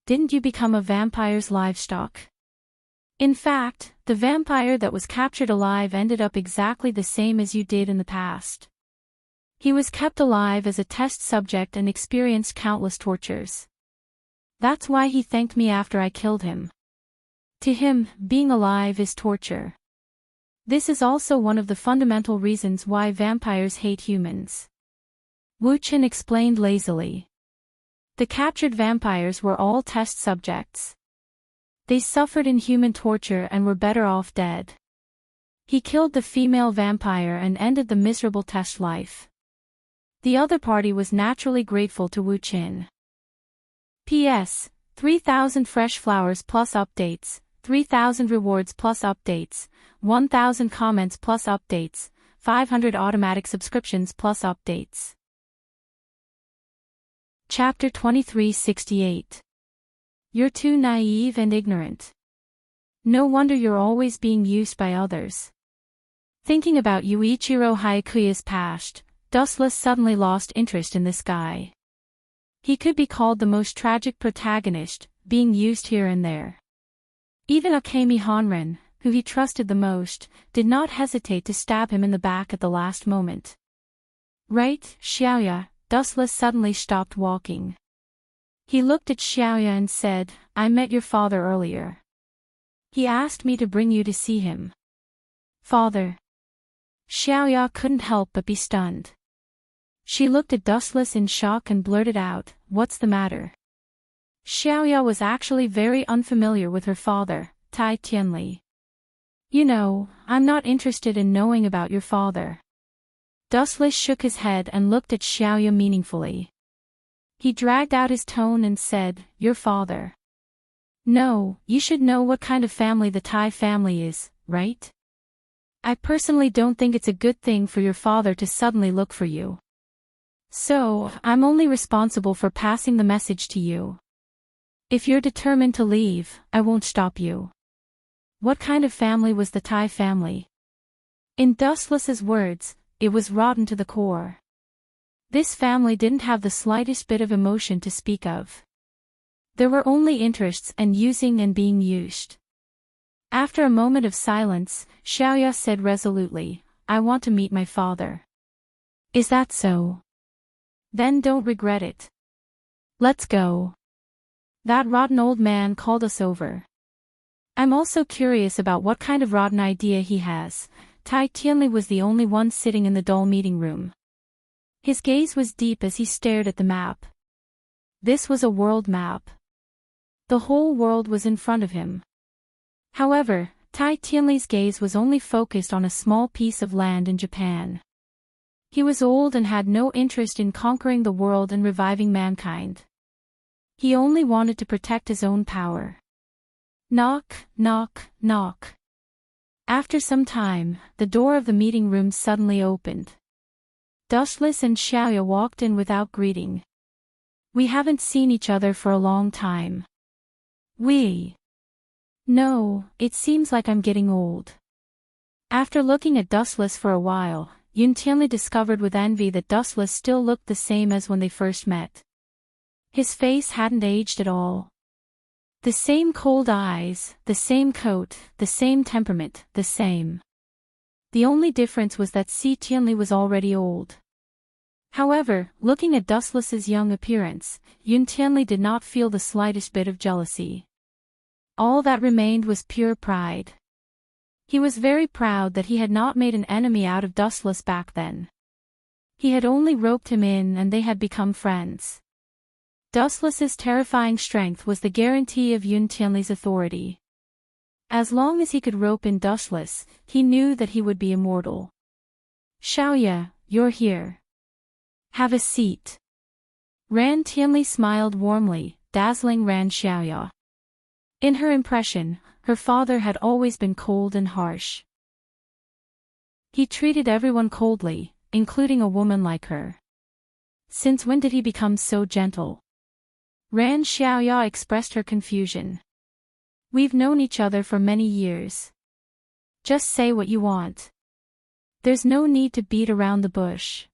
S1: Didn't you become a vampire's livestock? In fact, the vampire that was captured alive ended up exactly the same as you did in the past. He was kept alive as a test subject and experienced countless tortures. That's why he thanked me after I killed him. To him, being alive is torture. This is also one of the fundamental reasons why vampires hate humans. Wu Qin explained lazily. The captured vampires were all test subjects. They suffered inhuman torture and were better off dead. He killed the female vampire and ended the miserable test life. The other party was naturally grateful to Wu Qin. P.S. 3,000 fresh flowers plus updates, 3,000 rewards plus updates, 1,000 comments plus updates, 500 automatic subscriptions plus updates. Chapter 2368. You're too naive and ignorant. No wonder you're always being used by others. Thinking about Yuichiro Hayakuya's past, Dustless suddenly lost interest in this guy. He could be called the most tragic protagonist, being used here and there. Even Akemi Honren, who he trusted the most, did not hesitate to stab him in the back at the last moment. Right, Xiaoya? Dustless suddenly stopped walking. He looked at Xiaoya and said, I met your father earlier. He asked me to bring you to see him. Father? Xiaoya couldn't help but be stunned. She looked at Dustless in shock and blurted out, what's the matter? Xiaoya was actually very unfamiliar with her father, Tai Tianli. You know, I'm not interested in knowing about your father. Dustless shook his head and looked at Xiaoya meaningfully. He dragged out his tone and said, your father. No, you should know what kind of family the Tai family is, right? I personally don't think it's a good thing for your father to suddenly look for you. So, I'm only responsible for passing the message to you. If you're determined to leave, I won't stop you. What kind of family was the Tai family? In Dustless's words, it was rotten to the core. This family didn't have the slightest bit of emotion to speak of. There were only interests and using and being used. After a moment of silence, Xiaoya said resolutely, I want to meet my father. Is that so? Then don't regret it. Let's go. That rotten old man called us over. I'm also curious about what kind of rotten idea he has. Tai Tianli was the only one sitting in the dull meeting room. His gaze was deep as he stared at the map. This was a world map. The whole world was in front of him. However, Tai Tianli's gaze was only focused on a small piece of land in Japan. He was old and had no interest in conquering the world and reviving mankind. He only wanted to protect his own power. Knock, knock, knock. After some time, the door of the meeting room suddenly opened. Dustless and Xiaoya walked in without greeting. We haven't seen each other for a long time. No, it seems like I'm getting old. After looking at Dustless for a while, Yun Tianli discovered with envy that Dustless still looked the same as when they first met. His face hadn't aged at all. The same cold eyes, the same coat, the same temperament, the same. The only difference was that Si Tianli was already old. However, looking at Dustless's young appearance, Yun Tianli did not feel the slightest bit of jealousy. All that remained was pure pride. He was very proud that he had not made an enemy out of Dustless back then. He had only roped him in and they had become friends. Dustless's terrifying strength was the guarantee of Yun Tianli's authority. As long as he could rope in Dustless, he knew that he would be immortal. Xiaoya, you're here. Have a seat. Ran Tianli smiled warmly, dazzling Ran Xiaoya. In her impression, her father had always been cold and harsh. He treated everyone coldly, including a woman like her. Since when did he become so gentle? Ran Xiaoya expressed her confusion. We've known each other for many years. Just say what you want. There's no need to beat around the bush.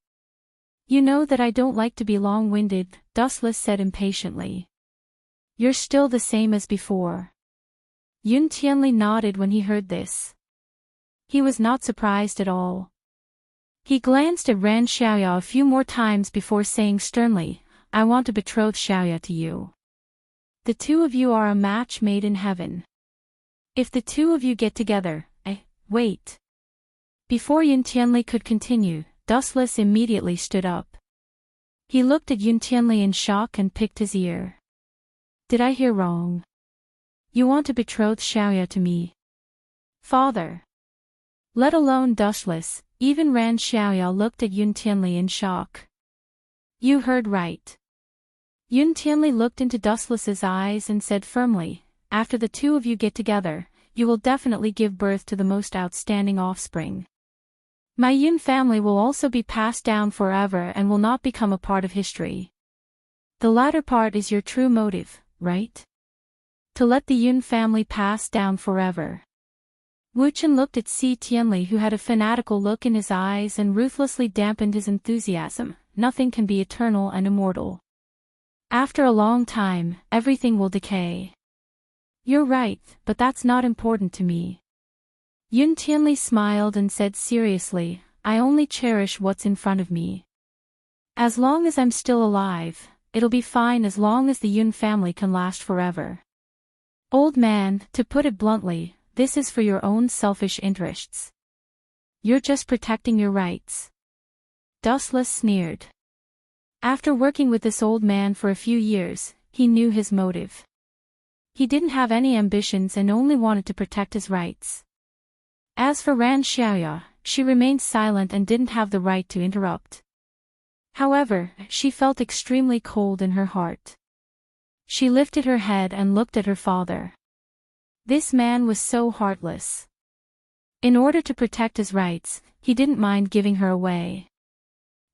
S1: You know that I don't like to be long-winded, Dustless said impatiently. You're still the same as before. Yun Tianli nodded when he heard this. He was not surprised at all. He glanced at Ran Xiaoya a few more times before saying sternly, I want to betroth Xiaoya to you. The two of you are a match made in heaven. If the two of you get together, wait. Before Yun Tianli could continue, Dustless immediately stood up. He looked at Yun Tianli in shock and picked his ear. Did I hear wrong? You want to betroth Xiaoya to me? Father. Let alone Dustless, even Ran Xiaoya looked at Yun Tianli in shock. You heard right. Yun Tianli looked into Dustless's eyes and said firmly, after the two of you get together, you will definitely give birth to the most outstanding offspring. My Yun family will also be passed down forever and will not become a part of history. The latter part is your true motive, right? To let the Yun family pass down forever. Wu Chen looked at Si Tianli, who had a fanatical look in his eyes and ruthlessly dampened his enthusiasm. Nothing can be eternal and immortal. After a long time, everything will decay. You're right, but that's not important to me. Yun Tianli smiled and said seriously, I only cherish what's in front of me. As long as I'm still alive, it'll be fine as long as the Yun family can last forever. Old man, to put it bluntly, this is for your own selfish interests. You're just protecting your rights. Dustless sneered. After working with this old man for a few years, he knew his motive. He didn't have any ambitions and only wanted to protect his rights. As for Ran Xiaoya, she remained silent and didn't have the right to interrupt. However, she felt extremely cold in her heart. She lifted her head and looked at her father. This man was so heartless. In order to protect his rights, he didn't mind giving her away.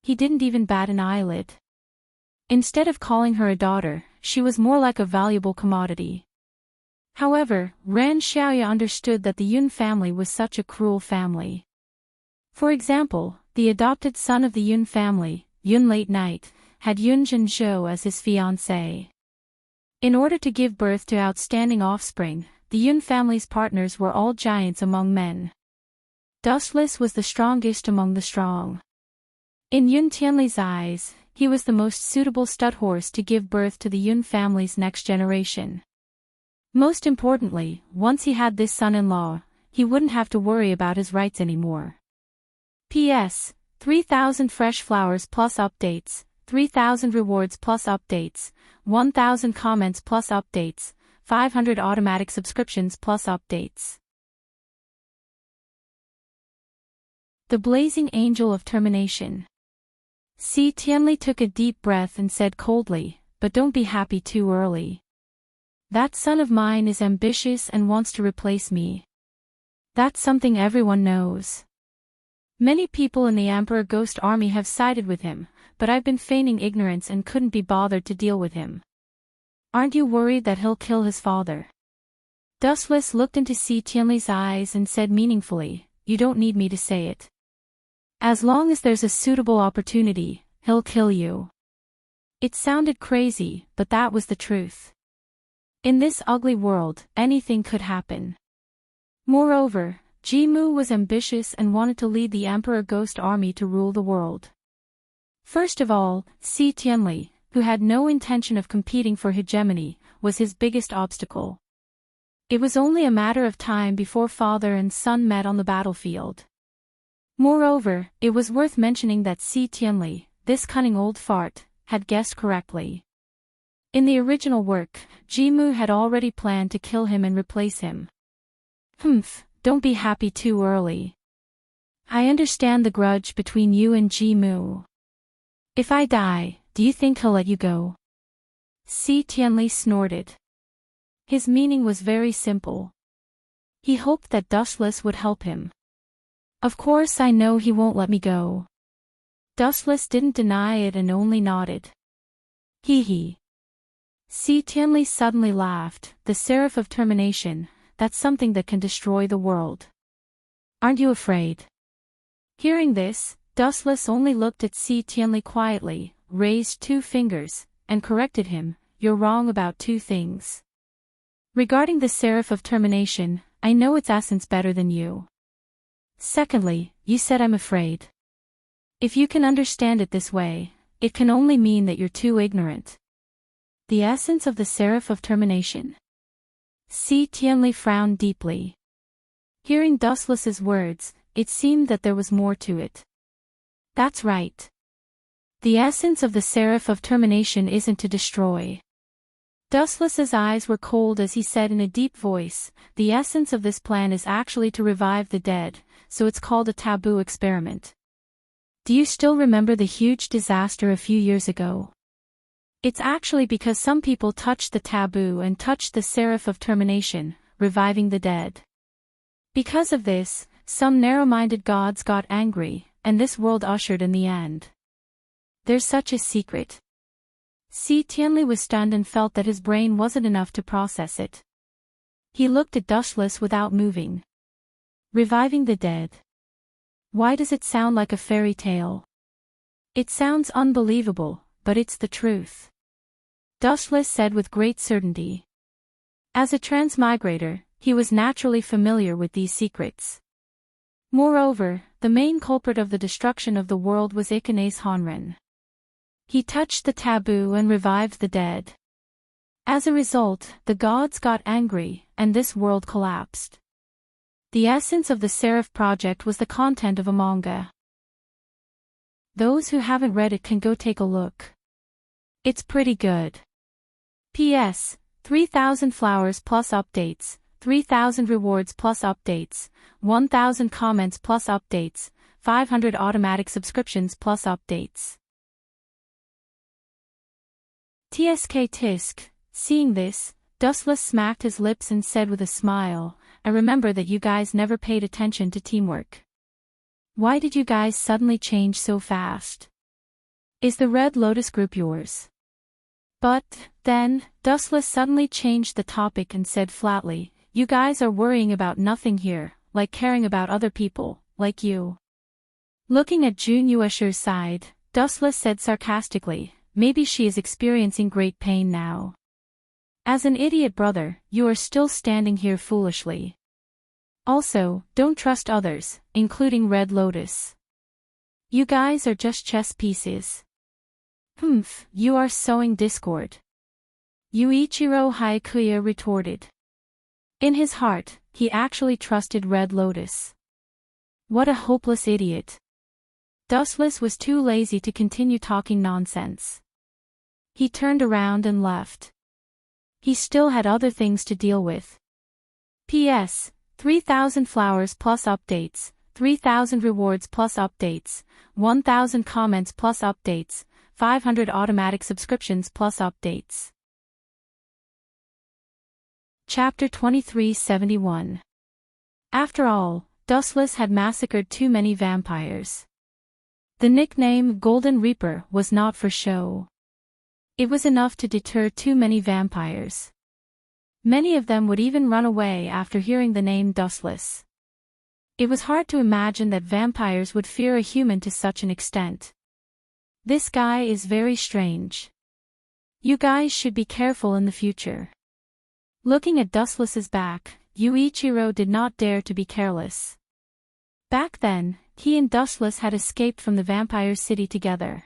S1: He didn't even bat an eyelid. Instead of calling her a daughter, she was more like a valuable commodity. However, Ran Xiaoya understood that the Yun family was such a cruel family. For example, the adopted son of the Yun family, Yun Late Night, had Yun Zhenzhou as his fiancée. In order to give birth to outstanding offspring, the Yun family's partners were all giants among men. Dustless was the strongest among the strong. In Yun Tianli's eyes, he was the most suitable stud horse to give birth to the Yun family's next generation. Most importantly, once he had this son-in-law, he wouldn't have to worry about his rights anymore. P.S. 3,000 fresh flowers plus updates, 3,000 rewards plus updates, 1,000 comments plus updates, 500 automatic subscriptions plus updates. The Blazing Angel of Termination. Si Tianli took a deep breath and said coldly, "But don't be happy too early. That son of mine is ambitious and wants to replace me. That's something everyone knows. Many people in the Emperor Ghost Army have sided with him, but I've been feigning ignorance and couldn't be bothered to deal with him. Aren't you worried that he'll kill his father?" Dustless looked into Si Tianli's eyes and said meaningfully, "You don't need me to say it. As long as there's a suitable opportunity, he'll kill you." It sounded crazy, but that was the truth. In this ugly world, anything could happen. Moreover, Jimu was ambitious and wanted to lead the Emperor Ghost Army to rule the world. First of all, Si Tianli, who had no intention of competing for hegemony, was his biggest obstacle. It was only a matter of time before father and son met on the battlefield. Moreover, it was worth mentioning that Si Tianli, this cunning old fart, had guessed correctly. In the original work, Jimu had already planned to kill him and replace him. Don't be happy too early. I understand the grudge between you and Jimu. If I die, do you think he'll let you go? Si Tianli snorted. His meaning was very simple. He hoped that Dustless would help him. Of course I know he won't let me go. Dustless didn't deny it and only nodded. Hee. Si Tianli suddenly laughed. "The Seraph of Termination, that's something that can destroy the world. Aren't you afraid?" Hearing this, Dustless only looked at Si Tianli quietly, raised 2 fingers, and corrected him, "You're wrong about 2 things. Regarding the Seraph of Termination, I know its essence better than you. Secondly, you said I'm afraid. If you can understand it this way, it can only mean that you're too ignorant." The essence of the Seraph of Termination. Si Tianli frowned deeply. Hearing Dustless's words, it seemed that there was more to it. That's right. The essence of the Seraph of Termination isn't to destroy. Dustless's eyes were cold as he said in a deep voice, "The essence of this plan is actually to revive the dead, so it's called a taboo experiment. Do you still remember the huge disaster a few years ago? It's actually because some people touched the taboo and touched the Seraph of Termination, reviving the dead. Because of this, some narrow-minded gods got angry, and this world ushered in the end. There's such a secret." Si Tianli was stunned and felt that his brain wasn't enough to process it. He looked at Dustless without moving. Reviving the dead. Why does it sound like a fairy tale? It sounds unbelievable, but it's the truth. Dustless said with great certainty. As a transmigrator, he was naturally familiar with these secrets. Moreover, the main culprit of the destruction of the world was Ikane's Honren. He touched the taboo and revived the dead. As a result, the gods got angry, and this world collapsed. The essence of the Seraph project was the content of a manga. Those who haven't read it can go take a look. It's pretty good. P.S. 3,000 flowers plus updates, 3,000 rewards plus updates, 1,000 comments plus updates, 500 automatic subscriptions plus updates. Tsk tisk. Seeing this, Dustless smacked his lips and said with a smile, "I remember that you guys never paid attention to teamwork. Why did you guys suddenly change so fast? Is the Red Lotus group yours?" But, then, Dustless suddenly changed the topic and said flatly, "You guys are worrying about nothing here, like caring about other people, like you. Looking at Jun Yuesher's side, Dustless said sarcastically, maybe she is experiencing great pain now. As an idiot brother, you are still standing here foolishly. Also, don't trust others, including Red Lotus. You guys are just chess pieces. Humph, you are sowing discord. Yuichiro Haikuya retorted. In his heart, he actually trusted Red Lotus. What a hopeless idiot. Dustless was too lazy to continue talking nonsense. He turned around and left. He still had other things to deal with. P.S. 3,000 flowers plus updates, 3,000 rewards plus updates, 1,000 comments plus updates, 500 automatic subscriptions plus updates. Chapter 2371. After all, Dustless had massacred too many vampires. The nickname Golden Reaper was not for show. It was enough to deter too many vampires. Many of them would even run away after hearing the name Dustless. It was hard to imagine that vampires would fear a human to such an extent. This guy is very strange. You guys should be careful in the future. Looking at Dustless's back, Yuichiro did not dare to be careless. Back then, he and Dustless had escaped from the vampire city together.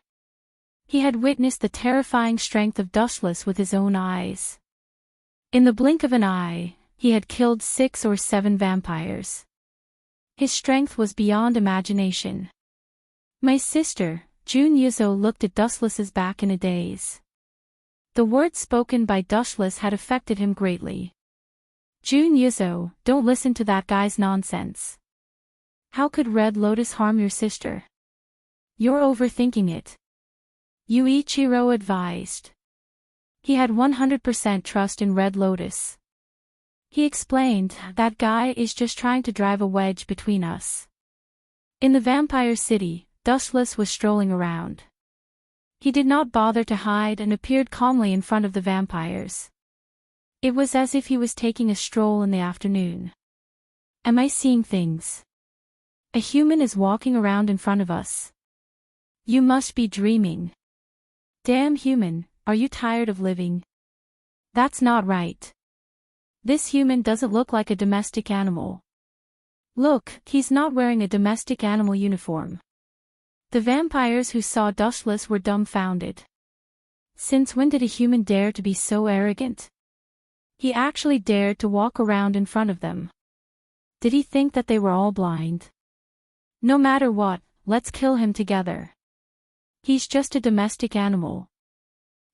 S1: He had witnessed the terrifying strength of Dustless with his own eyes. In the blink of an eye, he had killed 6 or 7 vampires. His strength was beyond imagination. My sister, Jun Yuzo, looked at Dustless's back in a daze. The words spoken by Dustless had affected him greatly. Jun Yuzo, don't listen to that guy's nonsense. How could Red Lotus harm your sister? You're overthinking it. Yuichiro advised. He had 100% trust in Red Lotus. He explained, that guy is just trying to drive a wedge between us. In the vampire city, Dustless was strolling around. He did not bother to hide and appeared calmly in front of the vampires. It was as if he was taking a stroll in the afternoon. Am I seeing things? A human is walking around in front of us. You must be dreaming. Damn human, are you tired of living? That's not right. This human doesn't look like a domestic animal. Look, he's not wearing a domestic animal uniform. The vampires who saw Dustless were dumbfounded. Since when did a human dare to be so arrogant? He actually dared to walk around in front of them. Did he think that they were all blind? No matter what, let's kill him together. He's just a domestic animal.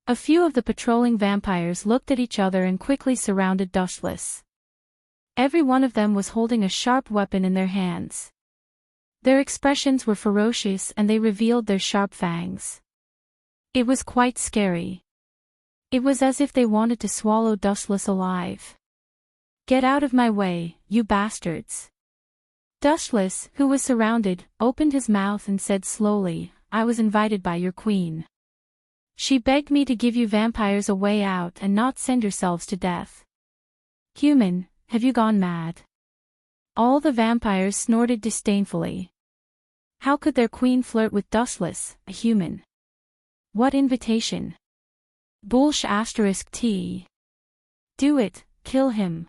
S1: A few of the patrolling vampires looked at each other and quickly surrounded Dustless. Every one of them was holding a sharp weapon in their hands. Their expressions were ferocious and they revealed their sharp fangs. It was quite scary. It was as if they wanted to swallow Dustless alive. Get out of my way, you bastards. Dustless, who was surrounded, opened his mouth and said slowly, I was invited by your queen. She begged me to give you vampires a way out and not send yourselves to death. Human, have you gone mad? All the vampires snorted disdainfully. How could their queen flirt with Dustless, a human? What invitation? Bullsh*t. Do it, kill him.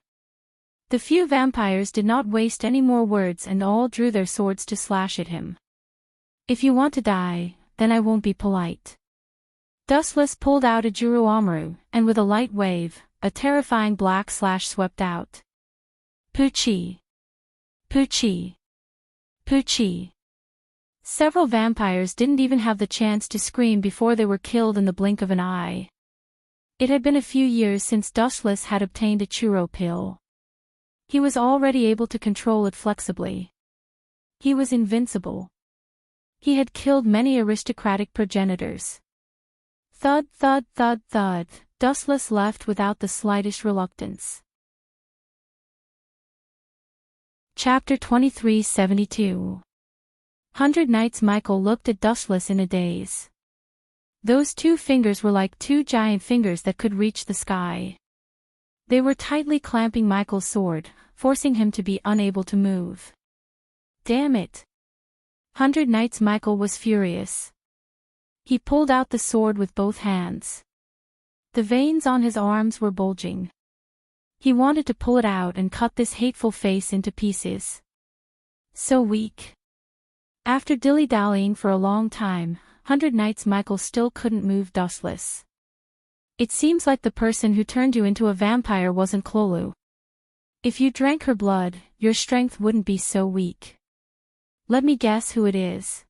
S1: The few vampires did not waste any more words and all drew their swords to slash at him. If you want to die, then I won't be polite. Dustless pulled out a Juruamaru, and with a light wave, a terrifying black slash swept out. Poochie! Poochie! Poochie! Several vampires didn't even have the chance to scream before they were killed in the blink of an eye. It had been a few years since Dustless had obtained a churro pill. He was already able to control it flexibly. He was invincible. He had killed many aristocratic progenitors. Thud, thud, thud, thud, Dustless left without the slightest reluctance. Chapter 2372. 100 Nights. Michael looked at Dustless in a daze. Those 2 fingers were like 2 giant fingers that could reach the sky. They were tightly clamping Michael's sword, forcing him to be unable to move. Damn it! 100 Knights Michael was furious. He pulled out the sword with both hands. The veins on his arms were bulging. He wanted to pull it out and cut this hateful face into pieces. So weak. After dilly-dallying for a long time, 100 Knights Michael still couldn't move Dustless. It seems like the person who turned you into a vampire wasn't Clolu. If you drank her blood, your strength wouldn't be so weak. Let me guess who it is.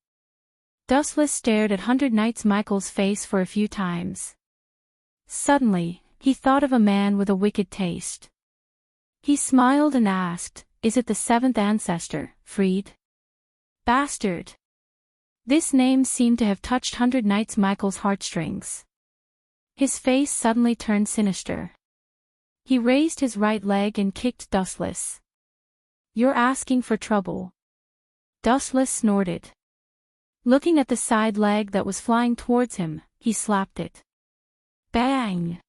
S1: Dustless stared at 100 Knights Michael's face for a few times. Suddenly, he thought of a man with a wicked taste. He smiled and asked, "Is it the seventh ancestor, Freed?" Bastard. This name seemed to have touched 100 Knights Michael's heartstrings. His face suddenly turned sinister. He raised his right leg and kicked Dustless. "You're asking for trouble." Dustless snorted. Looking at the side leg that was flying towards him, he slapped it. Bang!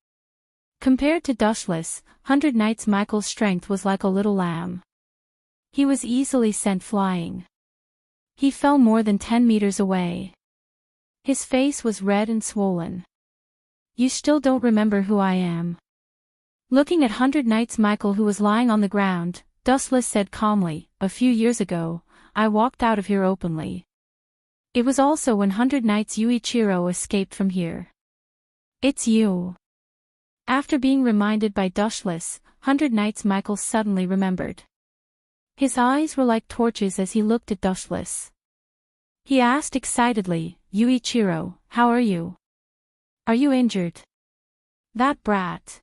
S1: Compared to Dustless, 100 Knights Michael's strength was like a little lamb. He was easily sent flying. He fell more than 10 meters away. His face was red and swollen. "You still don't remember who I am." Looking at 100 Knights Michael who was lying on the ground, Dustless said calmly, "A few years ago, I walked out of here openly. It was also when 100 Knights Yuichiro escaped from here." "It's you." After being reminded by Dustless, 100 Knights Michael suddenly remembered. His eyes were like torches as he looked at Dustless. He asked excitedly, "Yuichiro, how are you? Are you injured?" "That brat."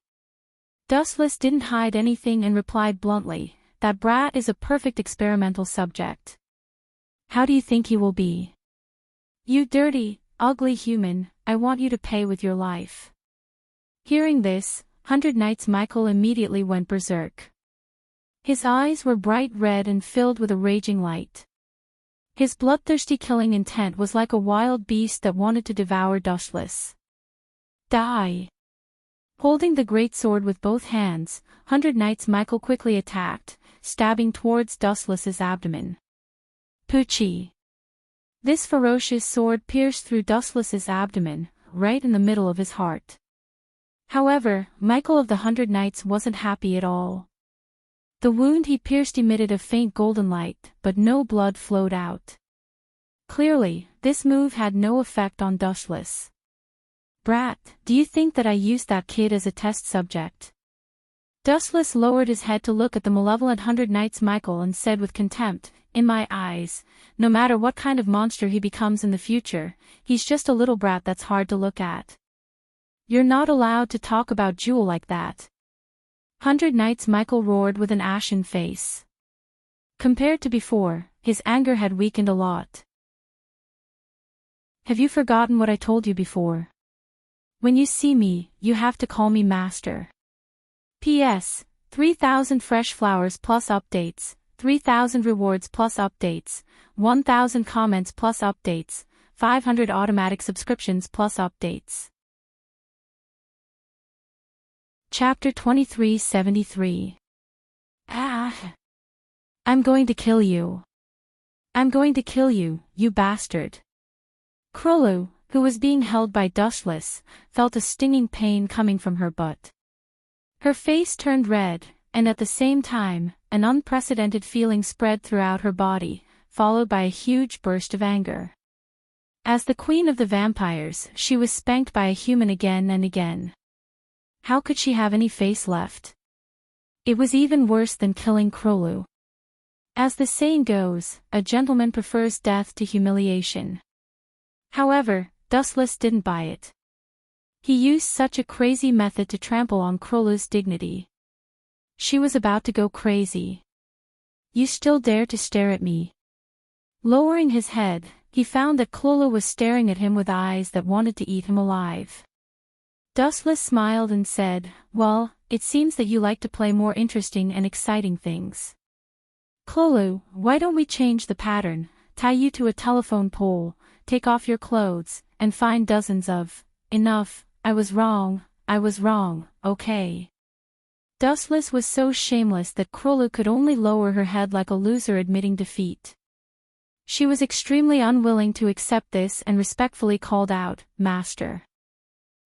S1: Dustless didn't hide anything and replied bluntly, "That brat is a perfect experimental subject. How do you think he will be? You dirty, ugly human, I want you to pay with your life." Hearing this, 100 Knights Michael immediately went berserk. His eyes were bright red and filled with a raging light. His bloodthirsty killing intent was like a wild beast that wanted to devour Dustless. "Die!" Holding the great sword with both hands, 100 Knights Michael quickly attacked, stabbing towards Dustless's abdomen. Poochie! This ferocious sword pierced through Dustless's abdomen, right in the middle of his heart. However, Michael of the 100 Knights wasn't happy at all. The wound he pierced emitted a faint golden light, but no blood flowed out. Clearly, this move had no effect on Dustless. "Brat, do you think that I used that kid as a test subject?" Dustless lowered his head to look at the malevolent 100 Knights Michael and said with contempt, "In my eyes, no matter what kind of monster he becomes in the future, he's just a little brat that's hard to look at. You're not allowed to talk about Jewel like that." 100 Knights Michael roared with an ashen face. Compared to before, his anger had weakened a lot. "Have you forgotten what I told you before? When you see me, you have to call me Master. P.S. 3,000 fresh flowers plus updates, 3,000 rewards plus updates, 1,000 comments plus updates, 500 automatic subscriptions plus updates." Chapter 2373. Ah! I'm going to kill you. I'm going to kill you, you bastard. Clolu, who was being held by Dustless, felt a stinging pain coming from her butt. Her face turned red, and at the same time, an unprecedented feeling spread throughout her body, followed by a huge burst of anger. As the queen of the vampires, she was spanked by a human again and again. How could she have any face left? It was even worse than killing Clolu. As the saying goes, a gentleman prefers death to humiliation. However, Dustless didn't buy it. He used such a crazy method to trample on Clolu's dignity. She was about to go crazy. "You still dare to stare at me?" Lowering his head, he found that Clolu was staring at him with eyes that wanted to eat him alive. Dustless smiled and said, "Well, it seems that you like to play more interesting and exciting things. Clolu, why don't we change the pattern, tie you to a telephone pole, take off your clothes, and find dozens of, enough, I was wrong, okay?" Dustless was so shameless that Clolu could only lower her head like a loser admitting defeat. She was extremely unwilling to accept this and respectfully called out, "Master."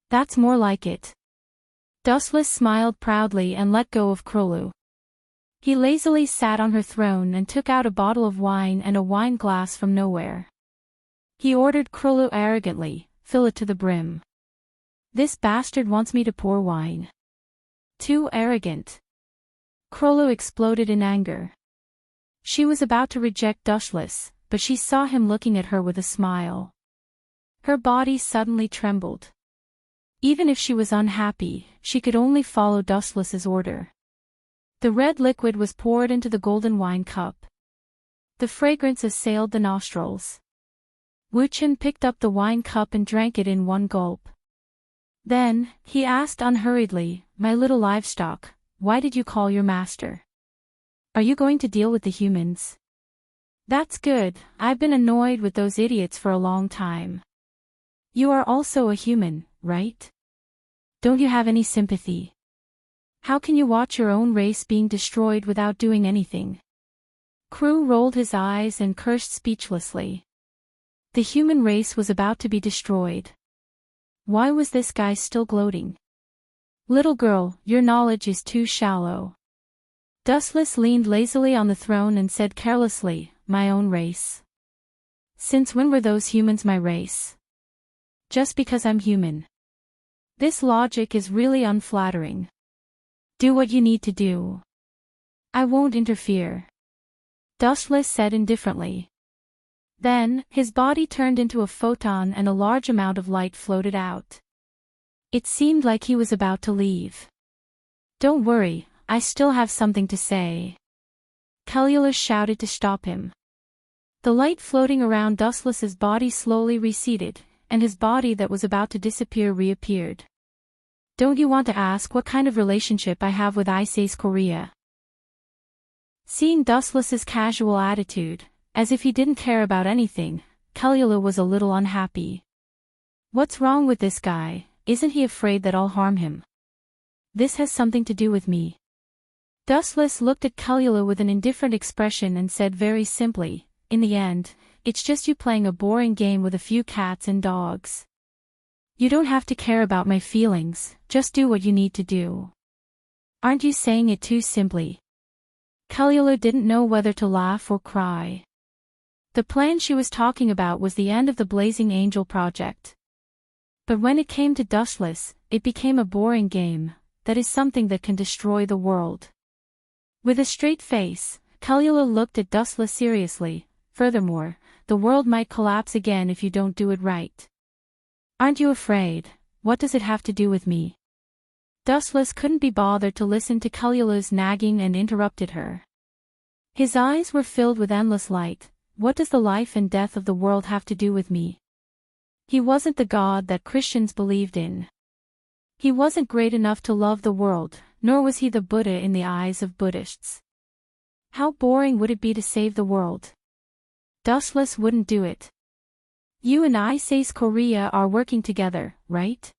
S1: "That's more like it." Dustless smiled proudly and let go of Krolu. He lazily sat on her throne and took out a bottle of wine and a wine glass from nowhere. He ordered Krolu arrogantly, "Fill it to the brim." "This bastard wants me to pour wine." "Too arrogant." Krolu exploded in anger. She was about to reject Dustless, but she saw him looking at her with a smile. Her body suddenly trembled. Even if she was unhappy, she could only follow Dustless's order. The red liquid was poured into the golden wine cup. The fragrance assailed the nostrils. Wuchen picked up the wine cup and drank it in one gulp. Then, he asked unhurriedly, "My little livestock, why did you call your master? Are you going to deal with the humans?" "That's good, I've been annoyed with those idiots for a long time." "You are also a human, right? Don't you have any sympathy? How can you watch your own race being destroyed without doing anything?" Crew rolled his eyes and cursed speechlessly. The human race was about to be destroyed. Why was this guy still gloating? "Little girl, your knowledge is too shallow." Dustless leaned lazily on the throne and said carelessly, "My own race? Since when were those humans my race? Just because I'm human." This logic is really unflattering. "Do what you need to do. I won't interfere," Dustless said indifferently. Then, his body turned into a photon and a large amount of light floated out. It seemed like he was about to leave. "Don't worry, I still have something to say." Kellula shouted to stop him. The light floating around Dustless's body slowly receded, and his body that was about to disappear reappeared. "Don't you want to ask what kind of relationship I have with Ice Korea?" Seeing Dustless's casual attitude, as if he didn't care about anything, Kellula was a little unhappy. "What's wrong with this guy? Isn't he afraid that I'll harm him? This has something to do with me." Dustless looked at Kellula with an indifferent expression and said very simply, "In the end, it's just you playing a boring game with a few cats and dogs. You don't have to care about my feelings, just do what you need to do." "Aren't you saying it too simply?" Kellula didn't know whether to laugh or cry. The plan she was talking about was the end of the Blazing Angel project. But when it came to Dustless, it became a boring game, that is something that can destroy the world. With a straight face, Kellula looked at Dustless seriously. "Furthermore, the world might collapse again if you don't do it right. Aren't you afraid? What does it have to do with me?" Dustless couldn't be bothered to listen to Kellula's nagging and interrupted her. His eyes were filled with endless light. "What does the life and death of the world have to do with me? He wasn't the God that Christians believed in. He wasn't great enough to love the world, nor was he the Buddha in the eyes of Buddhists. How boring would it be to save the world? Dustless wouldn't do it. You and Ice Korea are working together, right?"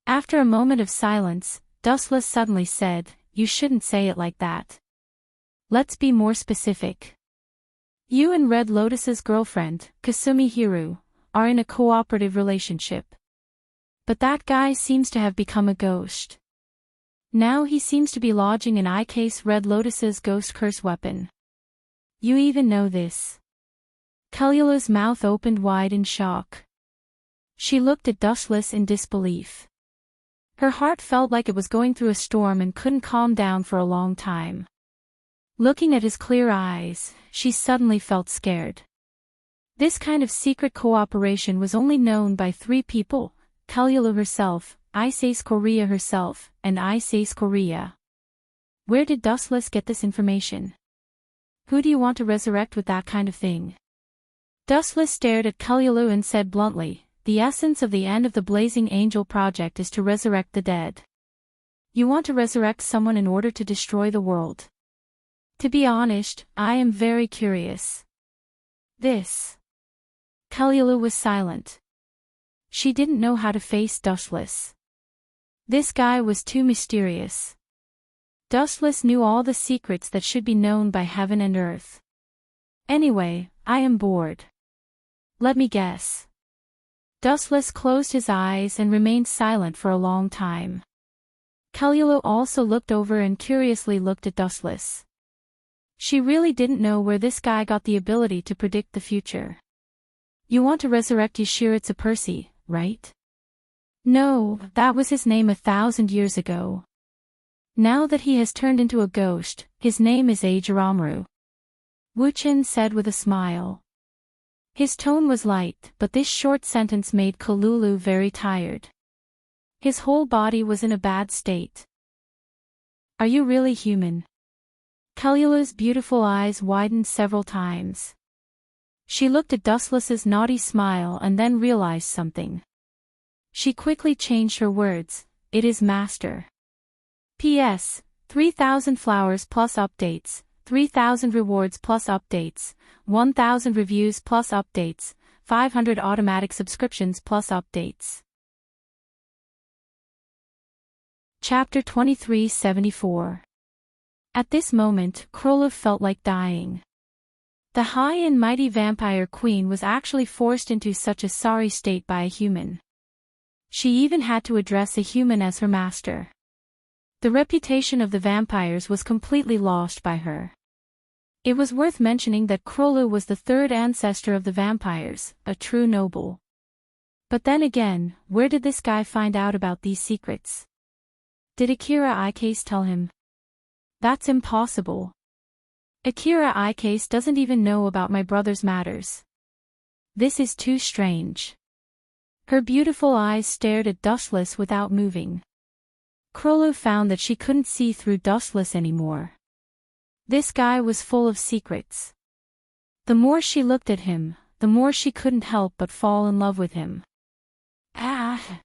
S1: After a moment of silence, Dustless suddenly said, "You shouldn't say it like that. Let's be more specific. You and Red Lotus's girlfriend, Kasumi Hiru, are in a cooperative relationship. But that guy seems to have become a ghost. Now he seems to be lodging in Red Lotus's ghost curse weapon. You even know this." Kellula's mouth opened wide in shock. She looked at Dustless in disbelief. Her heart felt like it was going through a storm and couldn't calm down for a long time. Looking at his clear eyes, she suddenly felt scared. This kind of secret cooperation was only known by 3 people, Kellula herself, Ice Korea herself, and Ice Korea. Where did Dustless get this information? Who do you want to resurrect with that kind of thing? Dustless stared at Kellula and said bluntly, "The essence of the end of the Blazing Angel project is to resurrect the dead. You want to resurrect someone in order to destroy the world. To be honest, I am very curious." This. Kellula was silent. She didn't know how to face Dustless. This guy was too mysterious. Dustless knew all the secrets that should be known by heaven and earth. Anyway, I am bored. Let me guess. Dustless closed his eyes and remained silent for a long time. Kellula also looked over and curiously looked at Dustless. She really didn't know where this guy got the ability to predict the future. You want to resurrect Yashiritsa Percy, right? No, that was his name 1,000 years ago. Now that he has turned into a ghost, his name is Ajiramru. Wuchen said with a smile. His tone was light, but this short sentence made Kalulu very tired. His whole body was in a bad state. Are you really human? Kellula's beautiful eyes widened several times. She looked at Dustless's naughty smile and then realized something. She quickly changed her words, it is master. P.S. 3,000 flowers plus updates, 3,000 rewards plus updates, 1,000 reviews plus updates, 500 automatic subscriptions plus updates. Chapter 2374. At this moment, Krolov felt like dying. The high and mighty vampire queen was actually forced into such a sorry state by a human. She even had to address a human as her master. The reputation of the vampires was completely lost by her. It was worth mentioning that Krolu was the third ancestor of the vampires, a true noble. But then again, where did this guy find out about these secrets? Did Akira Ikase tell him? That's impossible. Akira Ikase doesn't even know about my brother's matters. This is too strange. Her beautiful eyes stared at Dustless without moving. Krolu found that she couldn't see through Dustless anymore. This guy was full of secrets. The more she looked at him, the more she couldn't help but fall in love with him. Ah!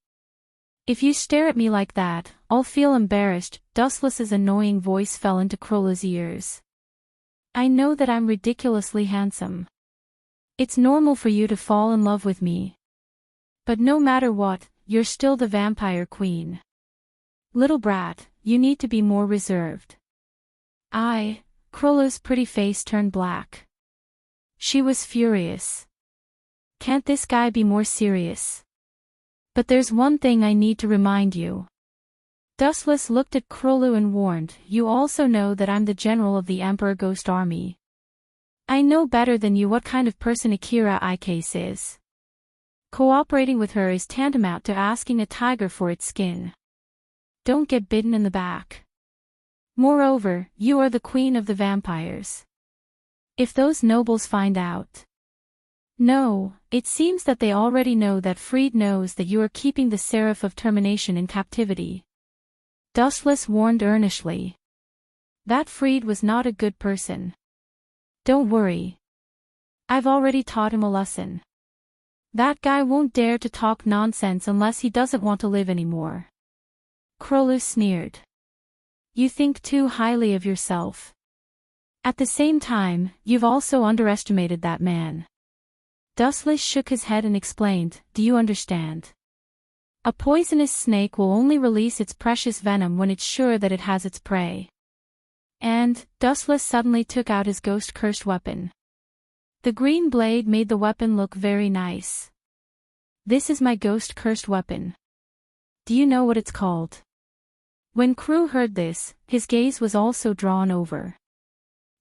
S1: If you stare at me like that, I'll feel embarrassed. Dustless's annoying voice fell into Krolu's ears. I know that I'm ridiculously handsome. It's normal for you to fall in love with me. But no matter what, you're still the vampire queen. Little brat, you need to be more reserved. Krolu's pretty face turned black. She was furious. Can't this guy be more serious? But there's one thing I need to remind you. Dustless looked at Krolu and warned, you also know that I'm the general of the Emperor Ghost Army. I know better than you what kind of person Akira Ikase is. Cooperating with her is tantamount to asking a tiger for its skin. Don't get bitten in the back. Moreover, you are the queen of the vampires. If those nobles find out. No, it seems that they already know that Fried knows that you are keeping the Seraph of Termination in captivity. Dustless warned earnestly. That Fried was not a good person. Don't worry. I've already taught him a lesson. That guy won't dare to talk nonsense unless he doesn't want to live anymore. Krolu sneered. You think too highly of yourself. At the same time, you've also underestimated that man. Dustless shook his head and explained, do you understand? A poisonous snake will only release its precious venom when it's sure that it has its prey. And, Dustless suddenly took out his ghost-cursed weapon. The green blade made the weapon look very nice. This is my ghost-cursed weapon. Do you know what it's called? When Crew heard this, his gaze was also drawn over.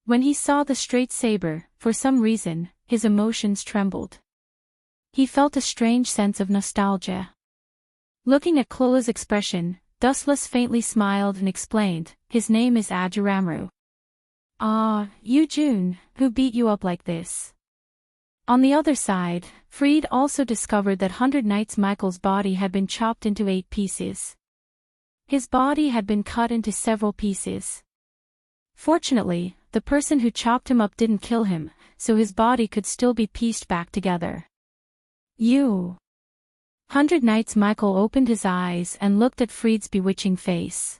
S1: When he saw the straight saber, for some reason, his emotions trembled. He felt a strange sense of nostalgia. Looking at Klola's expression, Dustless faintly smiled and explained, his name is Ajiramru. Ah, you June, who beat you up like this? On the other side, Fried also discovered that 100 Knights Michael's body had been chopped into 8 pieces. His body had been cut into several pieces. Fortunately, the person who chopped him up didn't kill him, so his body could still be pieced back together. You. 100 Knights Michael opened his eyes and looked at Fried's bewitching face.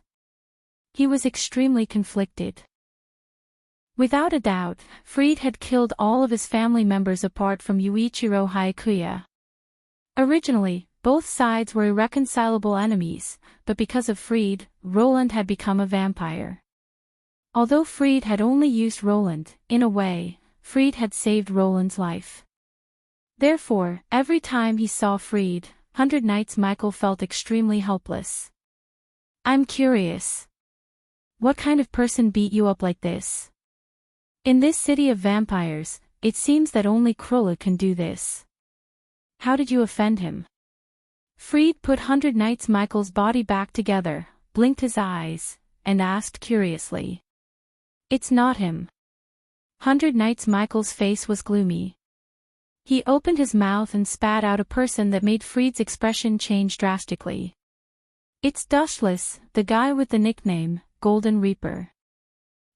S1: He was extremely conflicted. Without a doubt, Fried had killed all of his family members apart from Yuichiro Haikuya. Originally, both sides were irreconcilable enemies, but because of Fried, Roland had become a vampire. Although Fried had only used Roland, in a way, Fried had saved Roland's life. Therefore, every time he saw Fried, 100 Nights Michael felt extremely helpless. I'm curious. What kind of person beat you up like this? In this city of vampires, it seems that only Krula can do this. How did you offend him? Fried put 100 Nights Michael's body back together, blinked his eyes, and asked curiously. It's not him. 100 Nights Michael's face was gloomy. He opened his mouth and spat out a person that made Fried's expression change drastically. It's Dustless, the guy with the nickname, Golden Reaper.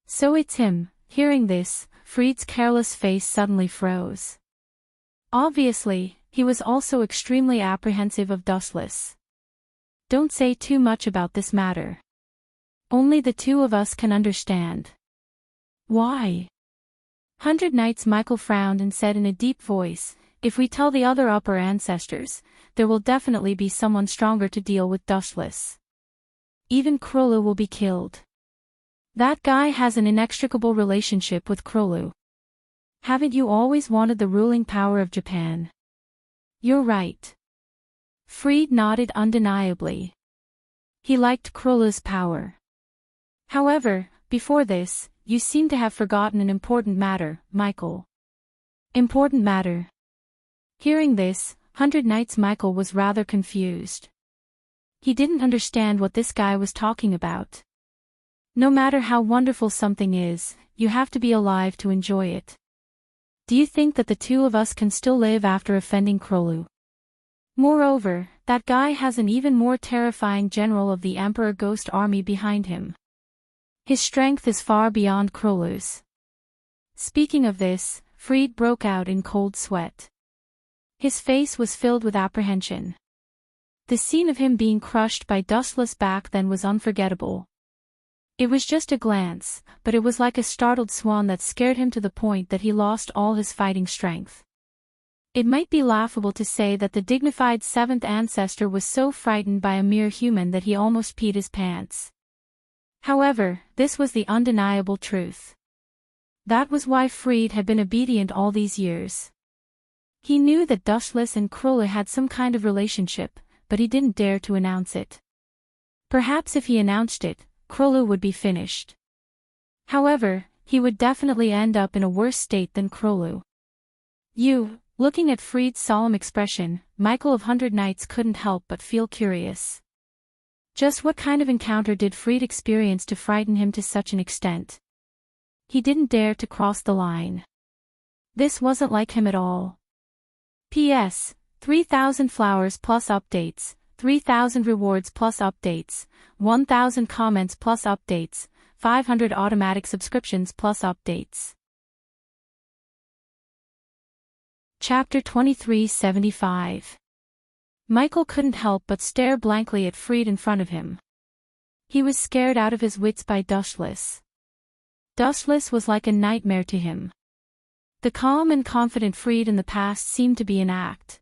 S1: So it's him. Hearing this, Fried's careless face suddenly froze. Obviously, he was also extremely apprehensive of Dustless. Don't say too much about this matter. Only the two of us can understand. Why? 100 Nights Michael frowned and said in a deep voice, if we tell the other upper ancestors, there will definitely be someone stronger to deal with Dustless. Even Krolu will be killed. That guy has an inextricable relationship with Krolu. Haven't you always wanted the ruling power of Japan? You're right. Fried nodded undeniably. He liked Krolu's power. However, before this, you seem to have forgotten an important matter, Michael. Important matter. Hearing this, 100 Nights Michael was rather confused. He didn't understand what this guy was talking about. No matter how wonderful something is, you have to be alive to enjoy it. Do you think that the two of us can still live after offending Krolu? Moreover, that guy has an even more terrifying general of the Emperor Ghost Army behind him. His strength is far beyond Krolu's. Speaking of this, Fried broke out in cold sweat. His face was filled with apprehension. The scene of him being crushed by Dustless back then was unforgettable. It was just a glance, but it was like a startled swan that scared him to the point that he lost all his fighting strength. It might be laughable to say that the dignified seventh ancestor was so frightened by a mere human that he almost peed his pants. However, this was the undeniable truth. That was why Fried had been obedient all these years. He knew that Dustless and Krula had some kind of relationship, but he didn't dare to announce it. Perhaps if he announced it, Krula would be finished. However, he would definitely end up in a worse state than Krolu. Looking at Fried's solemn expression, Michael of 100 Nights couldn't help but feel curious. Just what kind of encounter did Fried experience to frighten him to such an extent? He didn't dare to cross the line. This wasn't like him at all. P.S. 3,000 flowers plus updates, 3,000 rewards plus updates, 1,000 comments plus updates, 500 automatic subscriptions plus updates. Chapter 2375. Michael couldn't help but stare blankly at Fried in front of him. He was scared out of his wits by Dustless. Dustless was like a nightmare to him. The calm and confident Fried in the past seemed to be an act.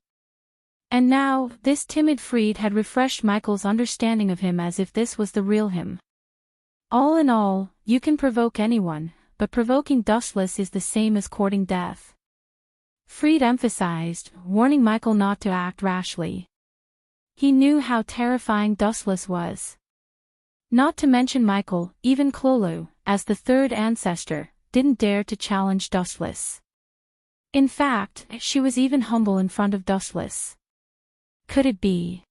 S1: And now, this timid Fried had refreshed Michael's understanding of him as if this was the real him. All in all, you can provoke anyone, but provoking Dustless is the same as courting death. Fried emphasized, warning Michael not to act rashly. He knew how terrifying Dustless was. Not to mention Michael, even Klolu, as the third ancestor, didn't dare to challenge Dustless. In fact, she was even humble in front of Dustless. Could it be?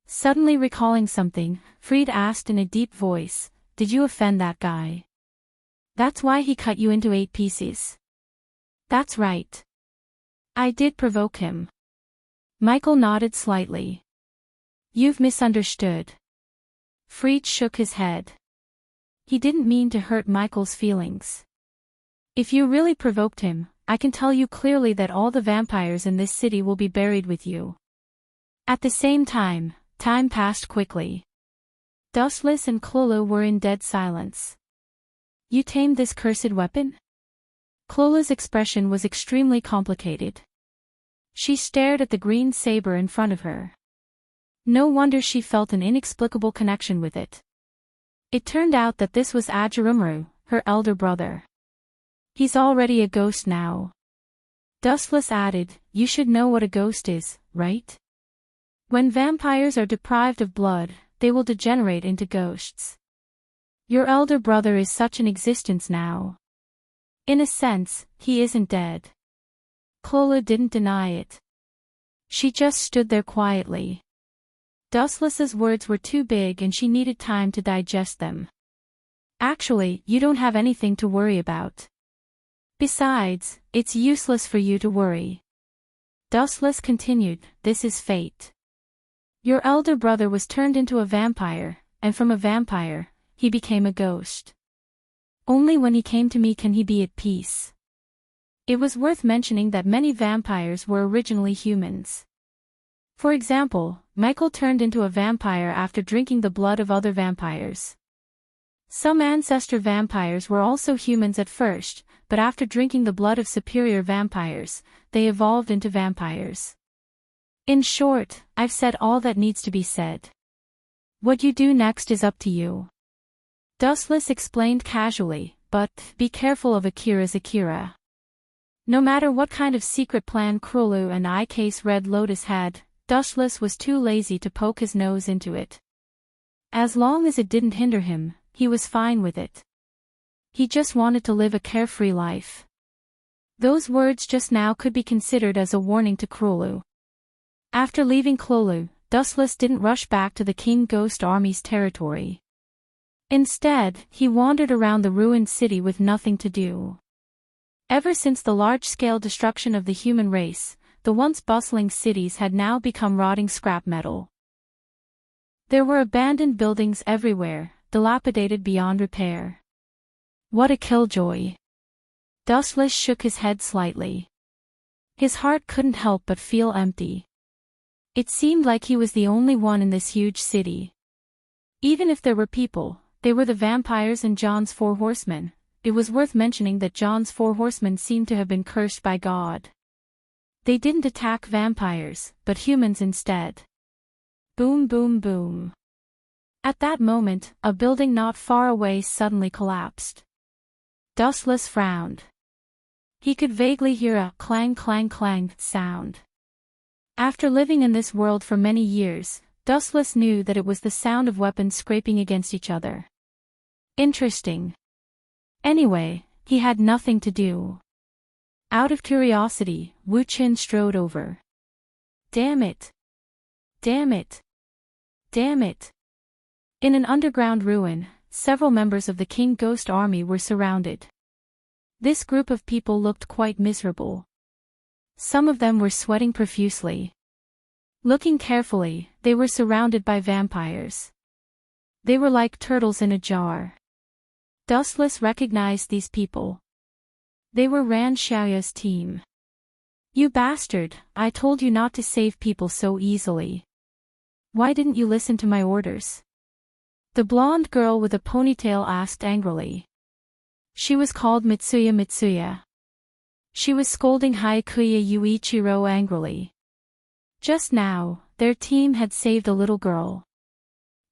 S1: Suddenly recalling something, Fried asked in a deep voice, "Did you offend that guy? That's why he cut you into 8 pieces." "That's right. I did provoke him." Michael nodded slightly. "You've misunderstood." Fried shook his head. He didn't mean to hurt Michael's feelings. "If you really provoked him, I can tell you clearly that all the vampires in this city will be buried with you." At the same time, time passed quickly. Dustless and Klolu were in dead silence. "You tamed this cursed weapon?" Klola's expression was extremely complicated. She stared at the green saber in front of her. No wonder she felt an inexplicable connection with it. It turned out that this was Ajirumaru, her elder brother. He's already a ghost now. Dustless added, you should know what a ghost is, right? When vampires are deprived of blood, they will degenerate into ghosts. Your elder brother is such an existence now. In a sense, he isn't dead. Clola didn't deny it. She just stood there quietly. Dustless's words were too big and she needed time to digest them. Actually, you don't have anything to worry about. Besides, it's useless for you to worry. Dustless continued, this is fate. Your elder brother was turned into a vampire, and from a vampire, he became a ghost. Only when he came to me can he be at peace. It was worth mentioning that many vampires were originally humans. For example, Michael turned into a vampire after drinking the blood of other vampires. Some ancestor vampires were also humans at first, but after drinking the blood of superior vampires, they evolved into vampires. In short, I've said all that needs to be said. What you do next is up to you. Dustless explained casually, but be careful of Akira's Akira. No matter what kind of secret plan Krulu and IK's Red Lotus had, Dustless was too lazy to poke his nose into it. As long as it didn't hinder him, he was fine with it. He just wanted to live a carefree life. Those words just now could be considered as a warning to Krulu. After leaving Krulu, Dustless didn't rush back to the King Ghost Army's territory. Instead, he wandered around the ruined city with nothing to do. Ever since the large-scale destruction of the human race, the once bustling cities had now become rotting scrap metal. There were abandoned buildings everywhere, dilapidated beyond repair. What a killjoy! Dustless shook his head slightly. His heart couldn't help but feel empty. It seemed like he was the only one in this huge city. Even if there were people, they were the vampires and John's four horsemen. It was worth mentioning that John's four horsemen seemed to have been cursed by God. They didn't attack vampires, but humans instead. Boom, boom, boom. At that moment, a building not far away suddenly collapsed. Dustless frowned. He could vaguely hear a clang clang clang sound. After living in this world for many years, Dustless knew that it was the sound of weapons scraping against each other. Interesting. Anyway, he had nothing to do. Out of curiosity, Wu Qin strode over. Damn it! Damn it! Damn it! In an underground ruin, several members of the King Ghost Army were surrounded. This group of people looked quite miserable. Some of them were sweating profusely. Looking carefully, they were surrounded by vampires. They were like turtles in a jar. Dustless recognized these people. They were Ran Xiaoya's team. You bastard, I told you not to save people so easily. Why didn't you listen to my orders? The blonde girl with a ponytail asked angrily. She was called Mitsuya. She was scolding Haikuya Yuichiro angrily. Just now, their team had saved a little girl.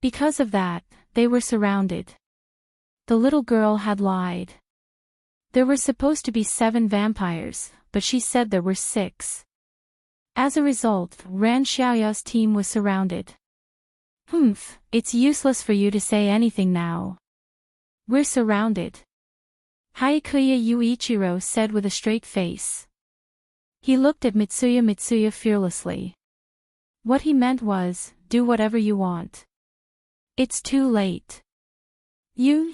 S1: Because of that, they were surrounded. The little girl had lied. There were supposed to be 7 vampires, but she said there were 6. As a result, Ran Xiaoya's team was surrounded. It's useless for you to say anything now. We're surrounded. Haikuya Yuichiro said with a straight face. He looked at Mitsuya fearlessly. What he meant was, do whatever you want. It's too late. You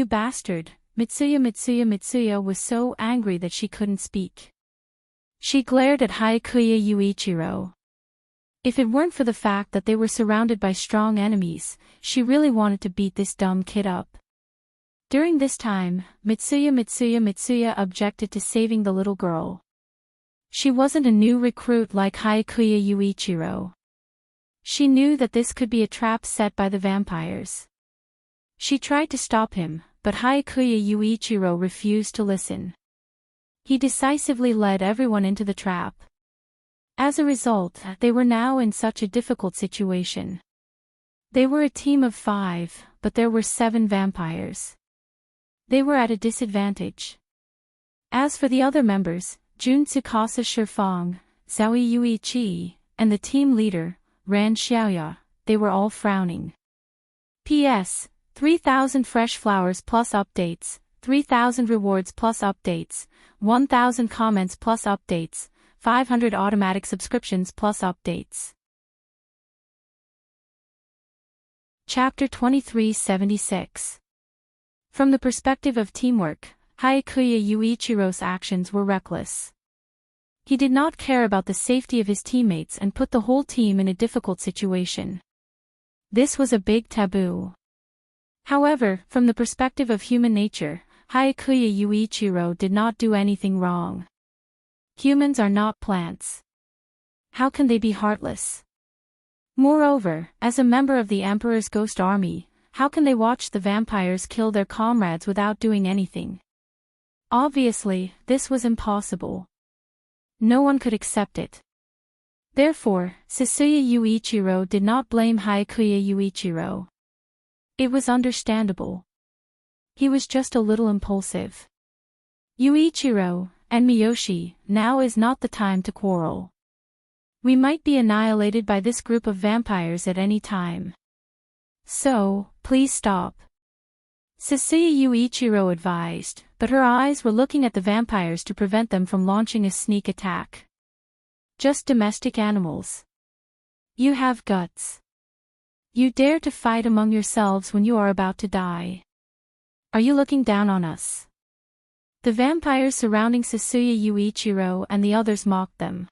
S1: bastard, Mitsuya was so angry that she couldn't speak. She glared at Haikuya Yuichiro. If it weren't for the fact that they were surrounded by strong enemies, she really wanted to beat this dumb kid up. During this time, Mitsuya objected to saving the little girl. She wasn't a new recruit like Haikuya Yuichiro. She knew that this could be a trap set by the vampires. She tried to stop him, but Haikuya Yuichiro refused to listen. He decisively led everyone into the trap. As a result, they were now in such a difficult situation. They were a team of 5, but there were 7 vampires. They were at a disadvantage. As for the other members, Jun Tsukasa Shifang, Zhao Yuichi, and the team leader, Ran Xiaoya, they were all frowning. P.S. 3,000 fresh flowers plus updates, 3,000 rewards plus updates, 1,000 comments plus updates, 500 automatic subscriptions plus updates. Chapter 2376. From the perspective of teamwork, Hayakuya Yuichiro's actions were reckless. He did not care about the safety of his teammates and put the whole team in a difficult situation. This was a big taboo. However, from the perspective of human nature, Hayakuya Yuichiro did not do anything wrong. Humans are not plants. How can they be heartless? Moreover, as a member of the Emperor's Ghost Army, how can they watch the vampires kill their comrades without doing anything? Obviously, this was impossible. No one could accept it. Therefore, Sasuya Yuichiro did not blame Hayakuya Yuichiro. It was understandable. He was just a little impulsive. Yuichiro and Miyoshi, now is not the time to quarrel. We might be annihilated by this group of vampires at any time. So, please stop. Sasuya Yuichiro advised, but her eyes were looking at the vampires to prevent them from launching a sneak attack. Just domestic animals. You have guts. You dare to fight among yourselves when you are about to die. Are you looking down on us? The vampires surrounding Sasuya Yuichiro and the others mocked them.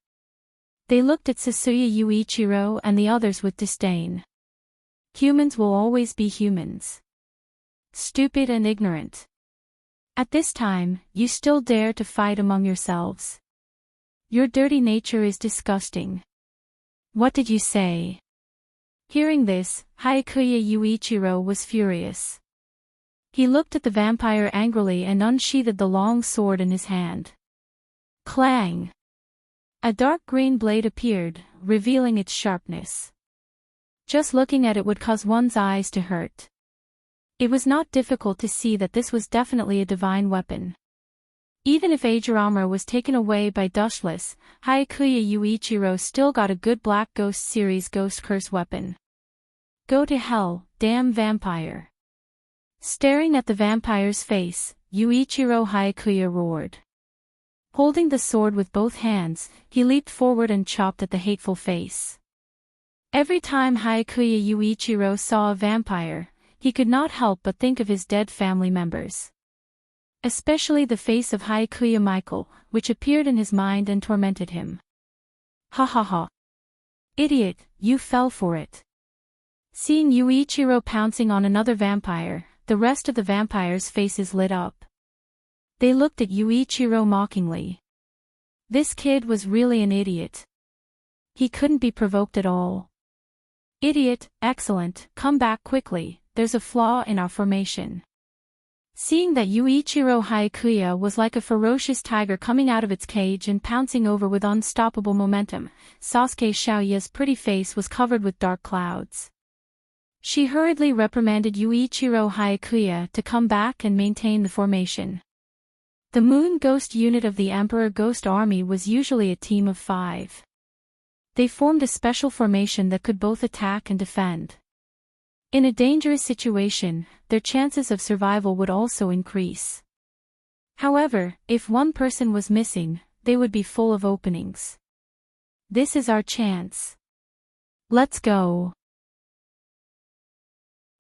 S1: They looked at Sasuya Yuichiro and the others with disdain. Humans will always be humans. Stupid and ignorant. At this time, you still dare to fight among yourselves. Your dirty nature is disgusting. What did you say? Hearing this, Hayakuya Yuichiro was furious. He looked at the vampire angrily and unsheathed the long sword in his hand. Clang! A dark green blade appeared, revealing its sharpness. Just looking at it would cause one's eyes to hurt. It was not difficult to see that this was definitely a divine weapon. Even if Ajarama was taken away by Dushless, Hayakuya Yuichiro still got a good Black Ghost series Ghost Curse weapon. Go to hell, damn vampire. Staring at the vampire's face, Yuichiro Hayakuya roared. Holding the sword with both hands, he leaped forward and chopped at the hateful face. Every time Hayakuya Yuichiro saw a vampire, he could not help but think of his dead family members. Especially the face of Hayakuya Michael, which appeared in his mind and tormented him. Ha ha ha. Idiot, you fell for it. Seeing Yuichiro pouncing on another vampire, the rest of the vampires' faces lit up. They looked at Yuichiro mockingly. This kid was really an idiot. He couldn't be provoked at all. Idiot, excellent, come back quickly, there's a flaw in our formation. Seeing that Yuichiro Hayakuya was like a ferocious tiger coming out of its cage and pouncing over with unstoppable momentum, Sasuke Xiaoya's pretty face was covered with dark clouds. She hurriedly reprimanded Yuichiro Hayakuya to come back and maintain the formation. The Moon Ghost unit of the Emperor Ghost Army was usually a team of 5. They formed a special formation that could both attack and defend. In a dangerous situation, their chances of survival would also increase. However, if one person was missing, they would be full of openings. This is our chance. Let's go.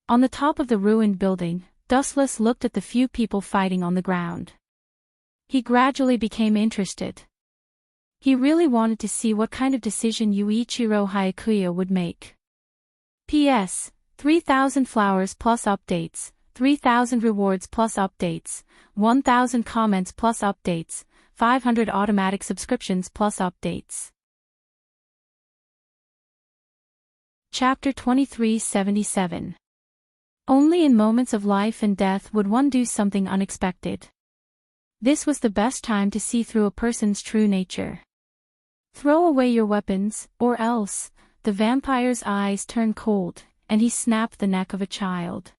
S1: On the top of the ruined building, Dustless looked at the few people fighting on the ground. He gradually became interested. He really wanted to see what kind of decision Yuichiro Hayakuya would make. P.S. 3,000 flowers plus updates, 3,000 rewards plus updates, 1,000 comments plus updates, 500 automatic subscriptions plus updates. Chapter 2377. Only in moments of life and death would one do something unexpected. This was the best time to see through a person's true nature. Throw away your weapons, or else. The vampire's eyes turned cold, and he snapped the neck of a child.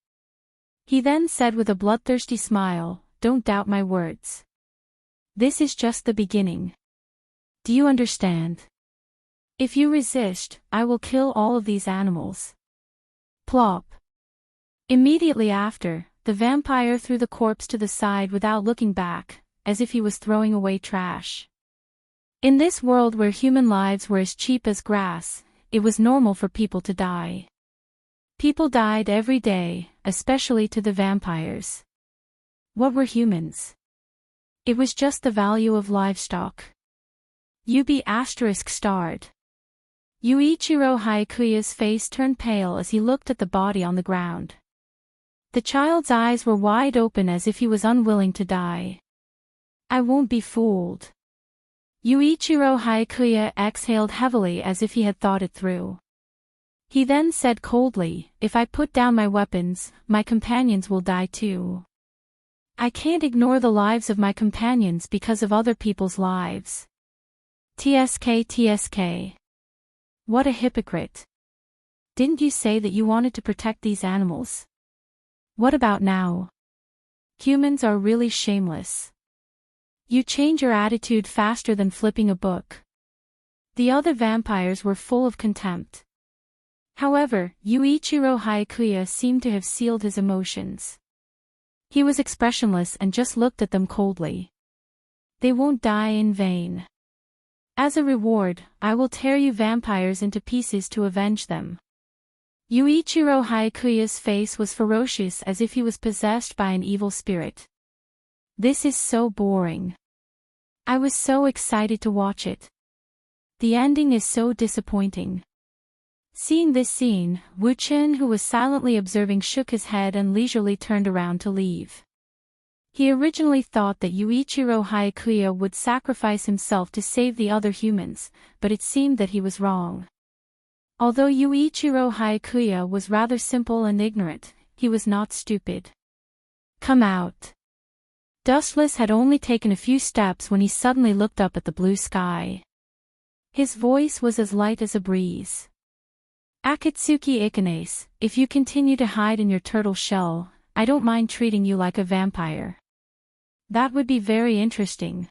S1: He then said with a bloodthirsty smile, "Don't doubt my words. This is just the beginning. Do you understand? If you resist, I will kill all of these animals. Plop. Immediately after, the vampire threw the corpse to the side without looking back, as if he was throwing away trash. In this world where human lives were as cheap as grass, it was normal for people to die. People died every day, especially to the vampires. What were humans? It was just the value of livestock. UB*****. Yuichiro Haikuya's face turned pale as he looked at the body on the ground. The child's eyes were wide open as if he was unwilling to die. I won't be fooled. Yuichiro Haikuya exhaled heavily as if he had thought it through. He then said coldly, if I put down my weapons, my companions will die too. I can't ignore the lives of my companions because of other people's lives. TSK. What a hypocrite. Didn't you say that you wanted to protect these animals? What about now? Humans are really shameless. You change your attitude faster than flipping a book. The other vampires were full of contempt. However, Yuichiro Haikuya seemed to have sealed his emotions. He was expressionless and just looked at them coldly. They won't die in vain. As a reward, I will tear you vampires into pieces to avenge them. Yuichiro Haikuya's face was ferocious as if he was possessed by an evil spirit. This is so boring. I was so excited to watch it. The ending is so disappointing. Seeing this scene, Wu-Chen, who was silently observing, shook his head and leisurely turned around to leave. He originally thought that Yuichiro Haikuya would sacrifice himself to save the other humans, but it seemed that he was wrong. Although Yuichiro Haikuya was rather simple and ignorant, he was not stupid. Come out. Dustless had only taken a few steps when he suddenly looked up at the blue sky. His voice was as light as a breeze. Akatsuki Ikanes, if you continue to hide in your turtle shell, I don't mind treating you like a vampire. That would be very interesting.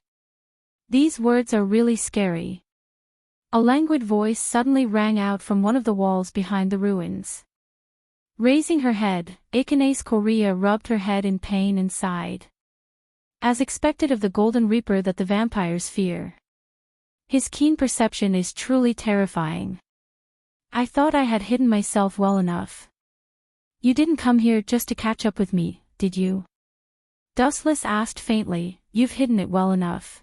S1: These words are really scary. A languid voice suddenly rang out from one of the walls behind the ruins. Raising her head, Ikanes Korea rubbed her head in pain and sighed. As expected of the Golden Reaper that the vampires fear. His keen perception is truly terrifying. I thought I had hidden myself well enough. You didn't come here just to catch up with me, did you? Dustless asked faintly, you've hidden it well enough.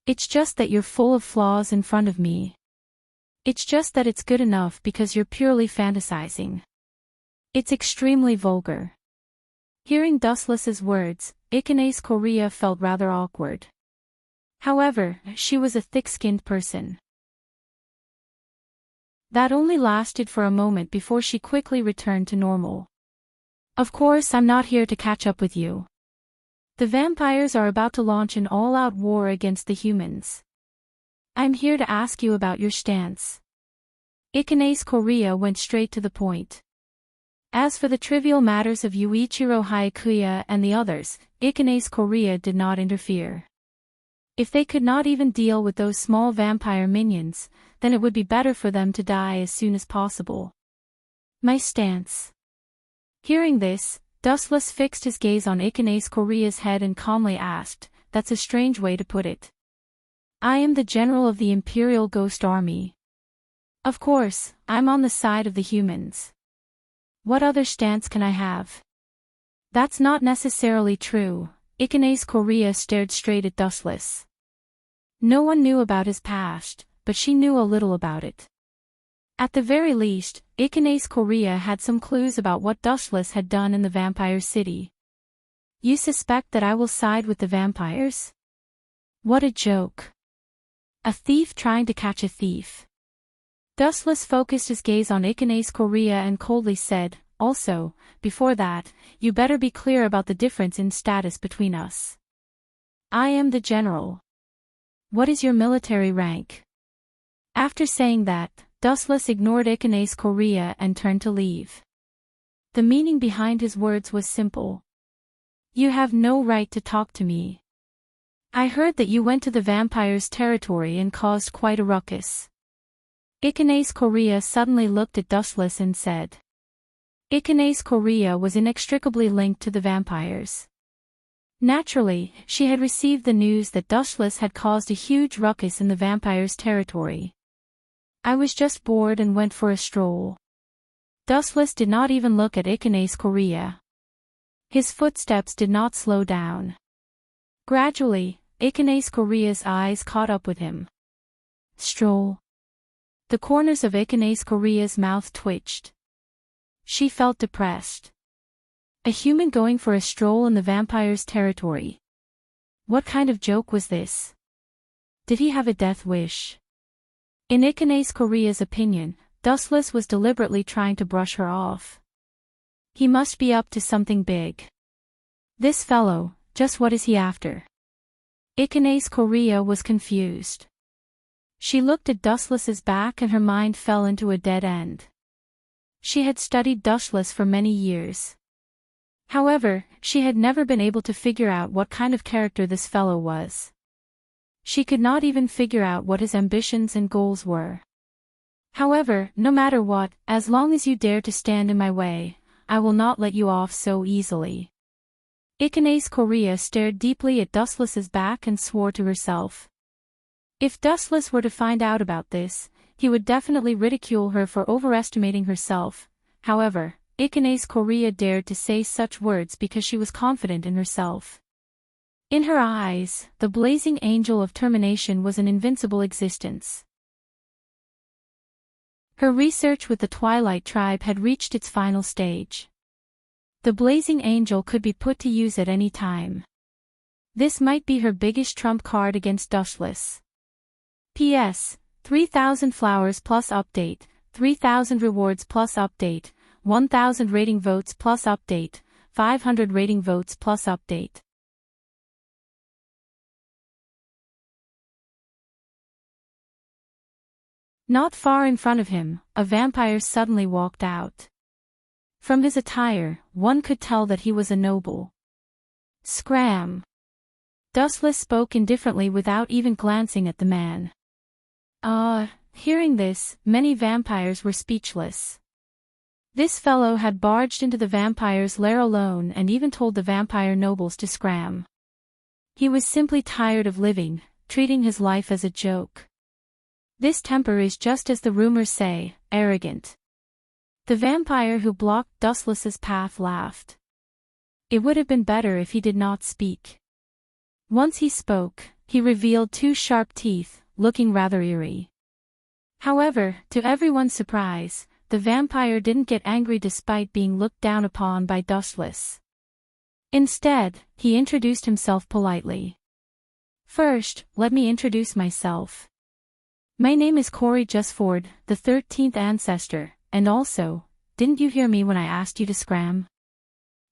S1: It's just that you're full of flaws in front of me. It's just that it's good enough because you're purely fantasizing. It's extremely vulgar. Hearing Dustless's words, Ikanes Korea felt rather awkward. However, she was a thick-skinned person. That only lasted for a moment before she quickly returned to normal. Of course, I'm not here to catch up with you. The vampires are about to launch an all-out war against the humans. I'm here to ask you about your stance. Ikanes Korea went straight to the point. As for the trivial matters of Yuichiro Haikuya and the others, Ikanes Korea did not interfere. If they could not even deal with those small vampire minions, then it would be better for them to die as soon as possible. My stance. Hearing this, Dustless fixed his gaze on Ikanes Korea's head and calmly asked, that's a strange way to put it. I am the general of the Imperial Ghost Army. Of course, I'm on the side of the humans. What other stance can I have? That's not necessarily true. Ikanes Korea stared straight at Dustless. No one knew about his past, but she knew a little about it. At the very least, Ikanes Korea had some clues about what Dustless had done in the vampire city. You suspect that I will side with the vampires? What a joke. A thief trying to catch a thief. Dustless focused his gaze on Ikanes Korea and coldly said, also, before that, you better be clear about the difference in status between us. I am the general. What is your military rank? After saying that, Dustless ignored Ikanes Korea and turned to leave. The meaning behind his words was simple. You have no right to talk to me. I heard that you went to the vampire's territory and caused quite a ruckus. Icanace Korea suddenly looked at Dustless and said. Icanace Korea was inextricably linked to the vampires. Naturally, she had received the news that Dustless had caused a huge ruckus in the vampire's territory. I was just bored and went for a stroll. Dustless did not even look at Icanace Korea. His footsteps did not slow down. Gradually, Icanace Korea's eyes caught up with him. Stroll. The corners of Icanace Korea's mouth twitched. She felt depressed. A human going for a stroll in the vampire's territory. What kind of joke was this? Did he have a death wish? In Icanace Korea's opinion, Dustless was deliberately trying to brush her off. He must be up to something big. This fellow, just what is he after? Icanace Korea was confused. She looked at Dustless's back and her mind fell into a dead end. She had studied Dustless for many years. However, she had never been able to figure out what kind of character this fellow was. She could not even figure out what his ambitions and goals were. However, no matter what, as long as you dare to stand in my way, I will not let you off so easily. Icanace Korea stared deeply at Dustless's back and swore to herself. If Dustless were to find out about this, he would definitely ridicule her for overestimating herself. However, Icanace Korea dared to say such words because she was confident in herself. In her eyes, the blazing angel of termination was an invincible existence. Her research with the Twilight Tribe had reached its final stage. The blazing angel could be put to use at any time. This might be her biggest trump card against Dustless. P.S. 3,000 flowers plus update, 3,000 rewards plus update, 1,000 rating votes plus update, 500 rating votes plus update. Not far in front of him, a vampire suddenly walked out. From his attire, one could tell that he was a noble. Scram! Dustless spoke indifferently without even glancing at the man. Hearing this, many vampires were speechless. This fellow had barged into the vampire's lair alone and even told the vampire nobles to scram. He was simply tired of living, treating his life as a joke. This temper is just as the rumors say, arrogant. The vampire who blocked Dustless's path laughed. It would have been better if he did not speak. Once he spoke, he revealed two sharp teeth, looking rather eerie. However, to everyone's surprise, the vampire didn't get angry despite being looked down upon by Dustless. Instead, he introduced himself politely. First, let me introduce myself. My name is Corey Justford, the 13th ancestor, and also, didn't you hear me when I asked you to scram?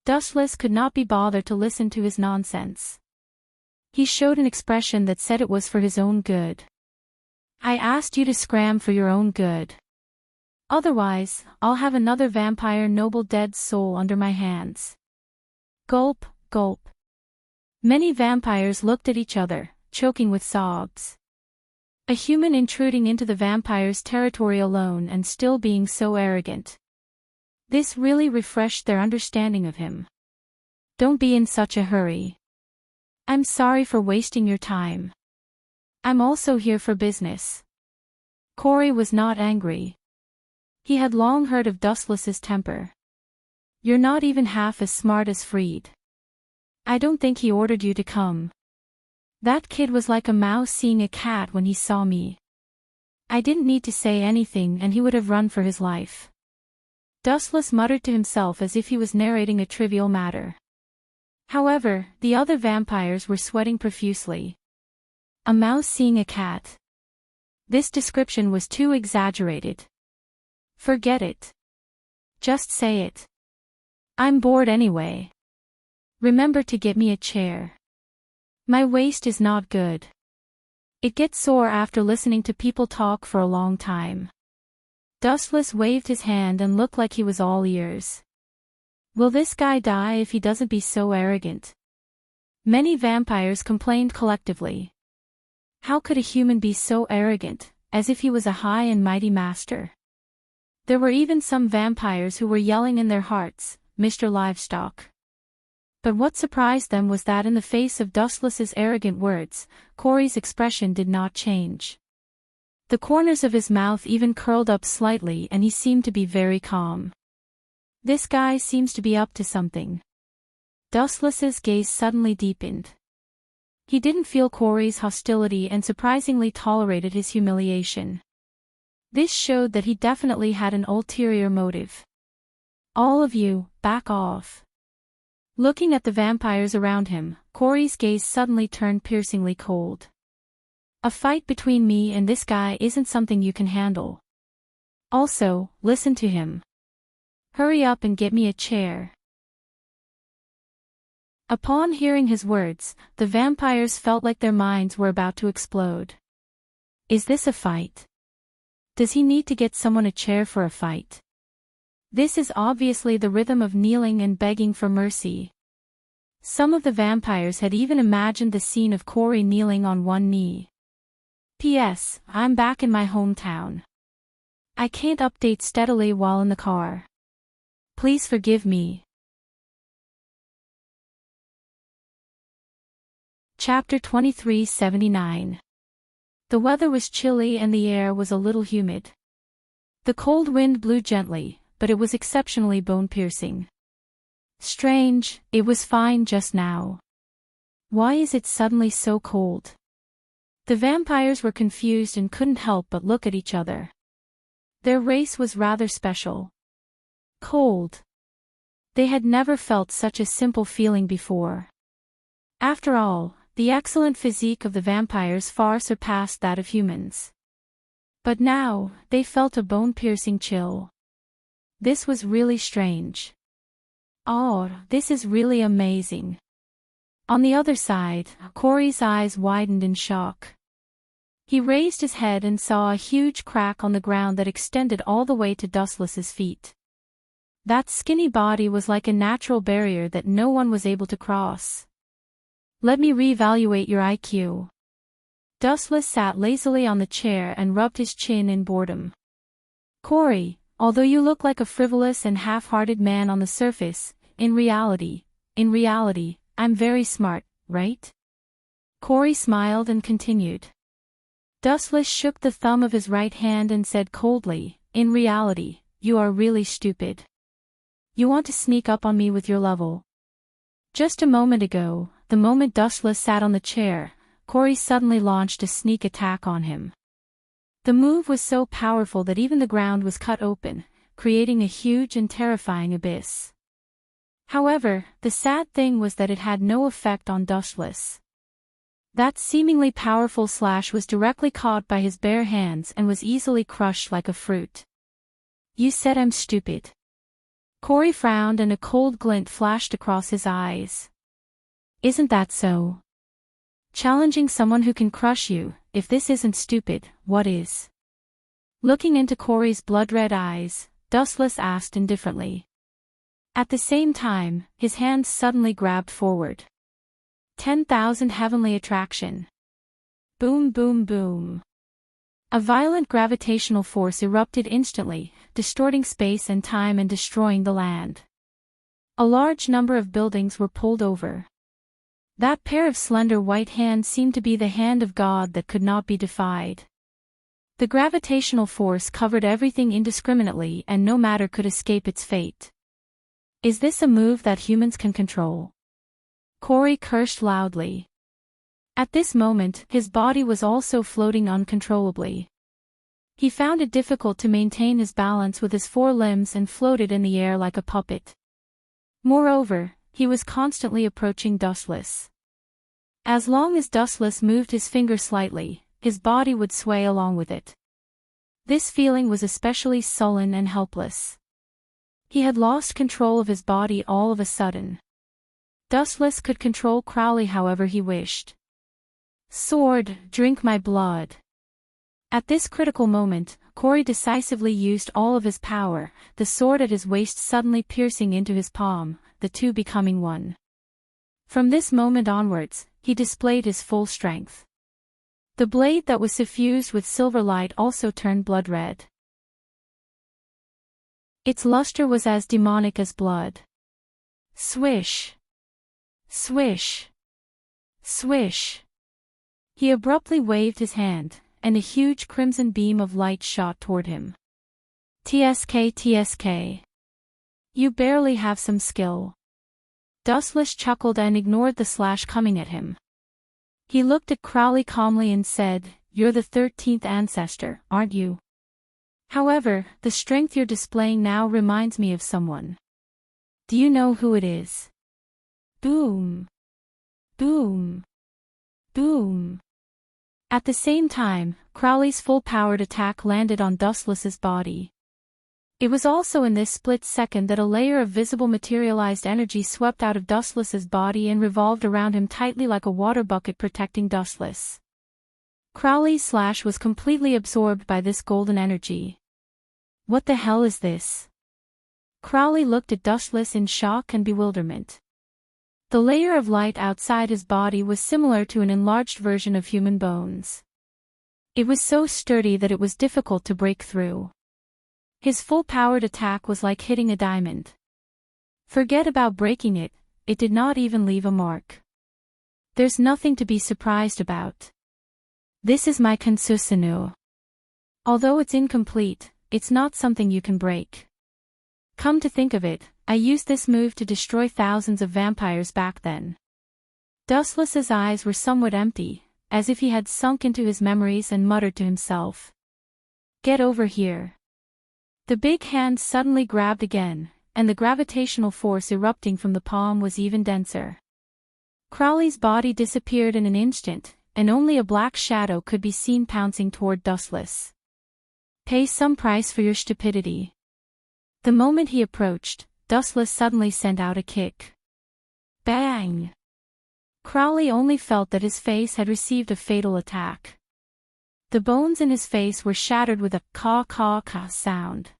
S1: Dustless could not be bothered to listen to his nonsense. He showed an expression that said it was for his own good. I asked you to scram for your own good. Otherwise, I'll have another vampire noble dead soul under my hands. Gulp, gulp. Many vampires looked at each other, choking with sobs. A human intruding into the vampire's territory alone and still being so arrogant. This really refreshed their understanding of him. Don't be in such a hurry. I'm sorry for wasting your time. I'm also here for business. Corey was not angry. He had long heard of Dustless's temper. You're not even half as smart as Freed. I don't think he ordered you to come. That kid was like a mouse seeing a cat when he saw me. I didn't need to say anything and he would have run for his life. Dustless muttered to himself as if he was narrating a trivial matter. However, the other vampires were sweating profusely. A mouse seeing a cat. This description was too exaggerated. Forget it. Just say it. I'm bored anyway. Remember to get me a chair. My waist is not good. It gets sore after listening to people talk for a long time. Dustless waved his hand and looked like he was all ears. Will this guy die if he doesn't be so arrogant? Many vampires complained collectively. How could a human be so arrogant, as if he was a high and mighty master? There were even some vampires who were yelling in their hearts, "Mr. Livestock." But what surprised them was that in the face of Dustless's arrogant words, Corey's expression did not change. The corners of his mouth even curled up slightly and he seemed to be very calm. This guy seems to be up to something. Dustless's gaze suddenly deepened. He didn't feel Corey's hostility and surprisingly tolerated his humiliation. This showed that he definitely had an ulterior motive. "All of you, back off." Looking at the vampires around him, Corey's gaze suddenly turned piercingly cold. "A fight between me and this guy isn't something you can handle. Also, listen to him. Hurry up and get me a chair." Upon hearing his words, the vampires felt like their minds were about to explode. Is this a fight? Does he need to get someone a chair for a fight? This is obviously the rhythm of kneeling and begging for mercy. Some of the vampires had even imagined the scene of Corey kneeling on one knee. P.S. I'm back in my hometown. I can't update steadily while in the car. Please forgive me. Chapter 2379. The weather was chilly and the air was a little humid. The cold wind blew gently, but it was exceptionally bone-piercing. Strange, it was fine just now. Why is it suddenly so cold? The vampires were confused and couldn't help but look at each other. Their race was rather special. Cold. They had never felt such a simple feeling before. After all, the excellent physique of the vampires far surpassed that of humans. But now, they felt a bone-piercing chill. This was really strange. Oh, this is really amazing. On the other side, Corey's eyes widened in shock. He raised his head and saw a huge crack on the ground that extended all the way to Dustless's feet. That skinny body was like a natural barrier that no one was able to cross. Let me reevaluate your IQ. Dustless sat lazily on the chair and rubbed his chin in boredom. Corey, although you look like a frivolous and half-hearted man on the surface, in reality, I'm very smart, right? Corey smiled and continued. Dustless shook the thumb of his right hand and said coldly, in reality, you are really stupid. You want to sneak up on me with your level. Just a moment ago, the moment Dustless sat on the chair, Corey suddenly launched a sneak attack on him. The move was so powerful that even the ground was cut open, creating a huge and terrifying abyss. However, the sad thing was that it had no effect on Dustless. That seemingly powerful slash was directly caught by his bare hands and was easily crushed like a fruit. You said I'm stupid. Corey frowned and a cold glint flashed across his eyes. Isn't that so? Challenging someone who can crush you, if this isn't stupid, what is? Looking into Corey's blood-red eyes, Dustless asked indifferently. At the same time, his hands suddenly grabbed forward. 10,000 heavenly attraction. Boom boom boom. A violent gravitational force erupted instantly, distorting space and time and destroying the land. A large number of buildings were pulled over. That pair of slender white hands seemed to be the hand of God that could not be defied. The gravitational force covered everything indiscriminately and no matter could escape its fate. Is this a move that humans can control? Corey cursed loudly. At this moment, his body was also floating uncontrollably. He found it difficult to maintain his balance with his four limbs and floated in the air like a puppet. Moreover, he was constantly approaching Dustless. As long as Dustless moved his finger slightly, his body would sway along with it. This feeling was especially sullen and helpless. He had lost control of his body all of a sudden. Dustless could control Crowley however he wished. Sword, drink my blood. At this critical moment, Corey decisively used all of his power, the sword at his waist suddenly piercing into his palm, the two becoming one. From this moment onwards, he displayed his full strength. The blade that was suffused with silver light also turned blood red. Its luster was as demonic as blood. Swish! Swish! Swish! He abruptly waved his hand, and a huge crimson beam of light shot toward him. TSK TSK. You barely have some skill. Dustless chuckled and ignored the slash coming at him. He looked at Crowley calmly and said, "You're the 13th ancestor, aren't you? However, the strength you're displaying now reminds me of someone. Do you know who it is?" Boom! Boom! Boom! At the same time, Crowley's full-powered attack landed on Dustless's body. It was also in this split second that a layer of visible materialized energy swept out of Dustless's body and revolved around him tightly like a water bucket protecting Dustless. Crowley's slash was completely absorbed by this golden energy. What the hell is this? Crowley looked at Dustless in shock and bewilderment. The layer of light outside his body was similar to an enlarged version of human bones. It was so sturdy that it was difficult to break through. His full-powered attack was like hitting a diamond. Forget about breaking it, it did not even leave a mark. There's nothing to be surprised about. This is my Kansusanu. Although it's incomplete, it's not something you can break. Come to think of it, I used this move to destroy thousands of vampires back then. Dustless's eyes were somewhat empty, as if he had sunk into his memories and muttered to himself. Get over here. The big hand suddenly grabbed again, and the gravitational force erupting from the palm was even denser. Crowley's body disappeared in an instant, and only a black shadow could be seen pouncing toward Dustless. Pay some price for your stupidity. The moment he approached, Dustless suddenly sent out a kick. Bang! Crowley only felt that his face had received a fatal attack. The bones in his face were shattered with a caw-caw-caw sound.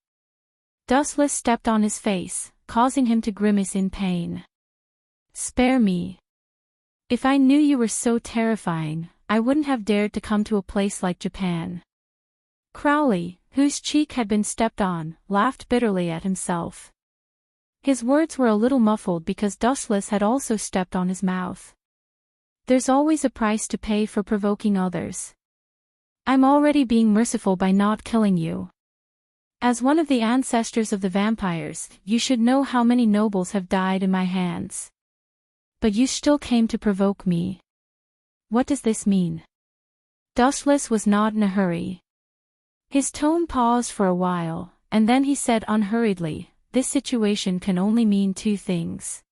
S1: Dustless stepped on his face, causing him to grimace in pain. Spare me. If I knew you were so terrifying, I wouldn't have dared to come to a place like Japan. Crowley, whose cheek had been stepped on, laughed bitterly at himself. His words were a little muffled because Dustless had also stepped on his mouth. There's always a price to pay for provoking others. I'm already being merciful by not killing you. As one of the ancestors of the vampires, you should know how many nobles have died in my hands. But you still came to provoke me. What does this mean? Dustless was not in a hurry. His tone paused for a while, and then he said unhurriedly, "This situation can only mean two things.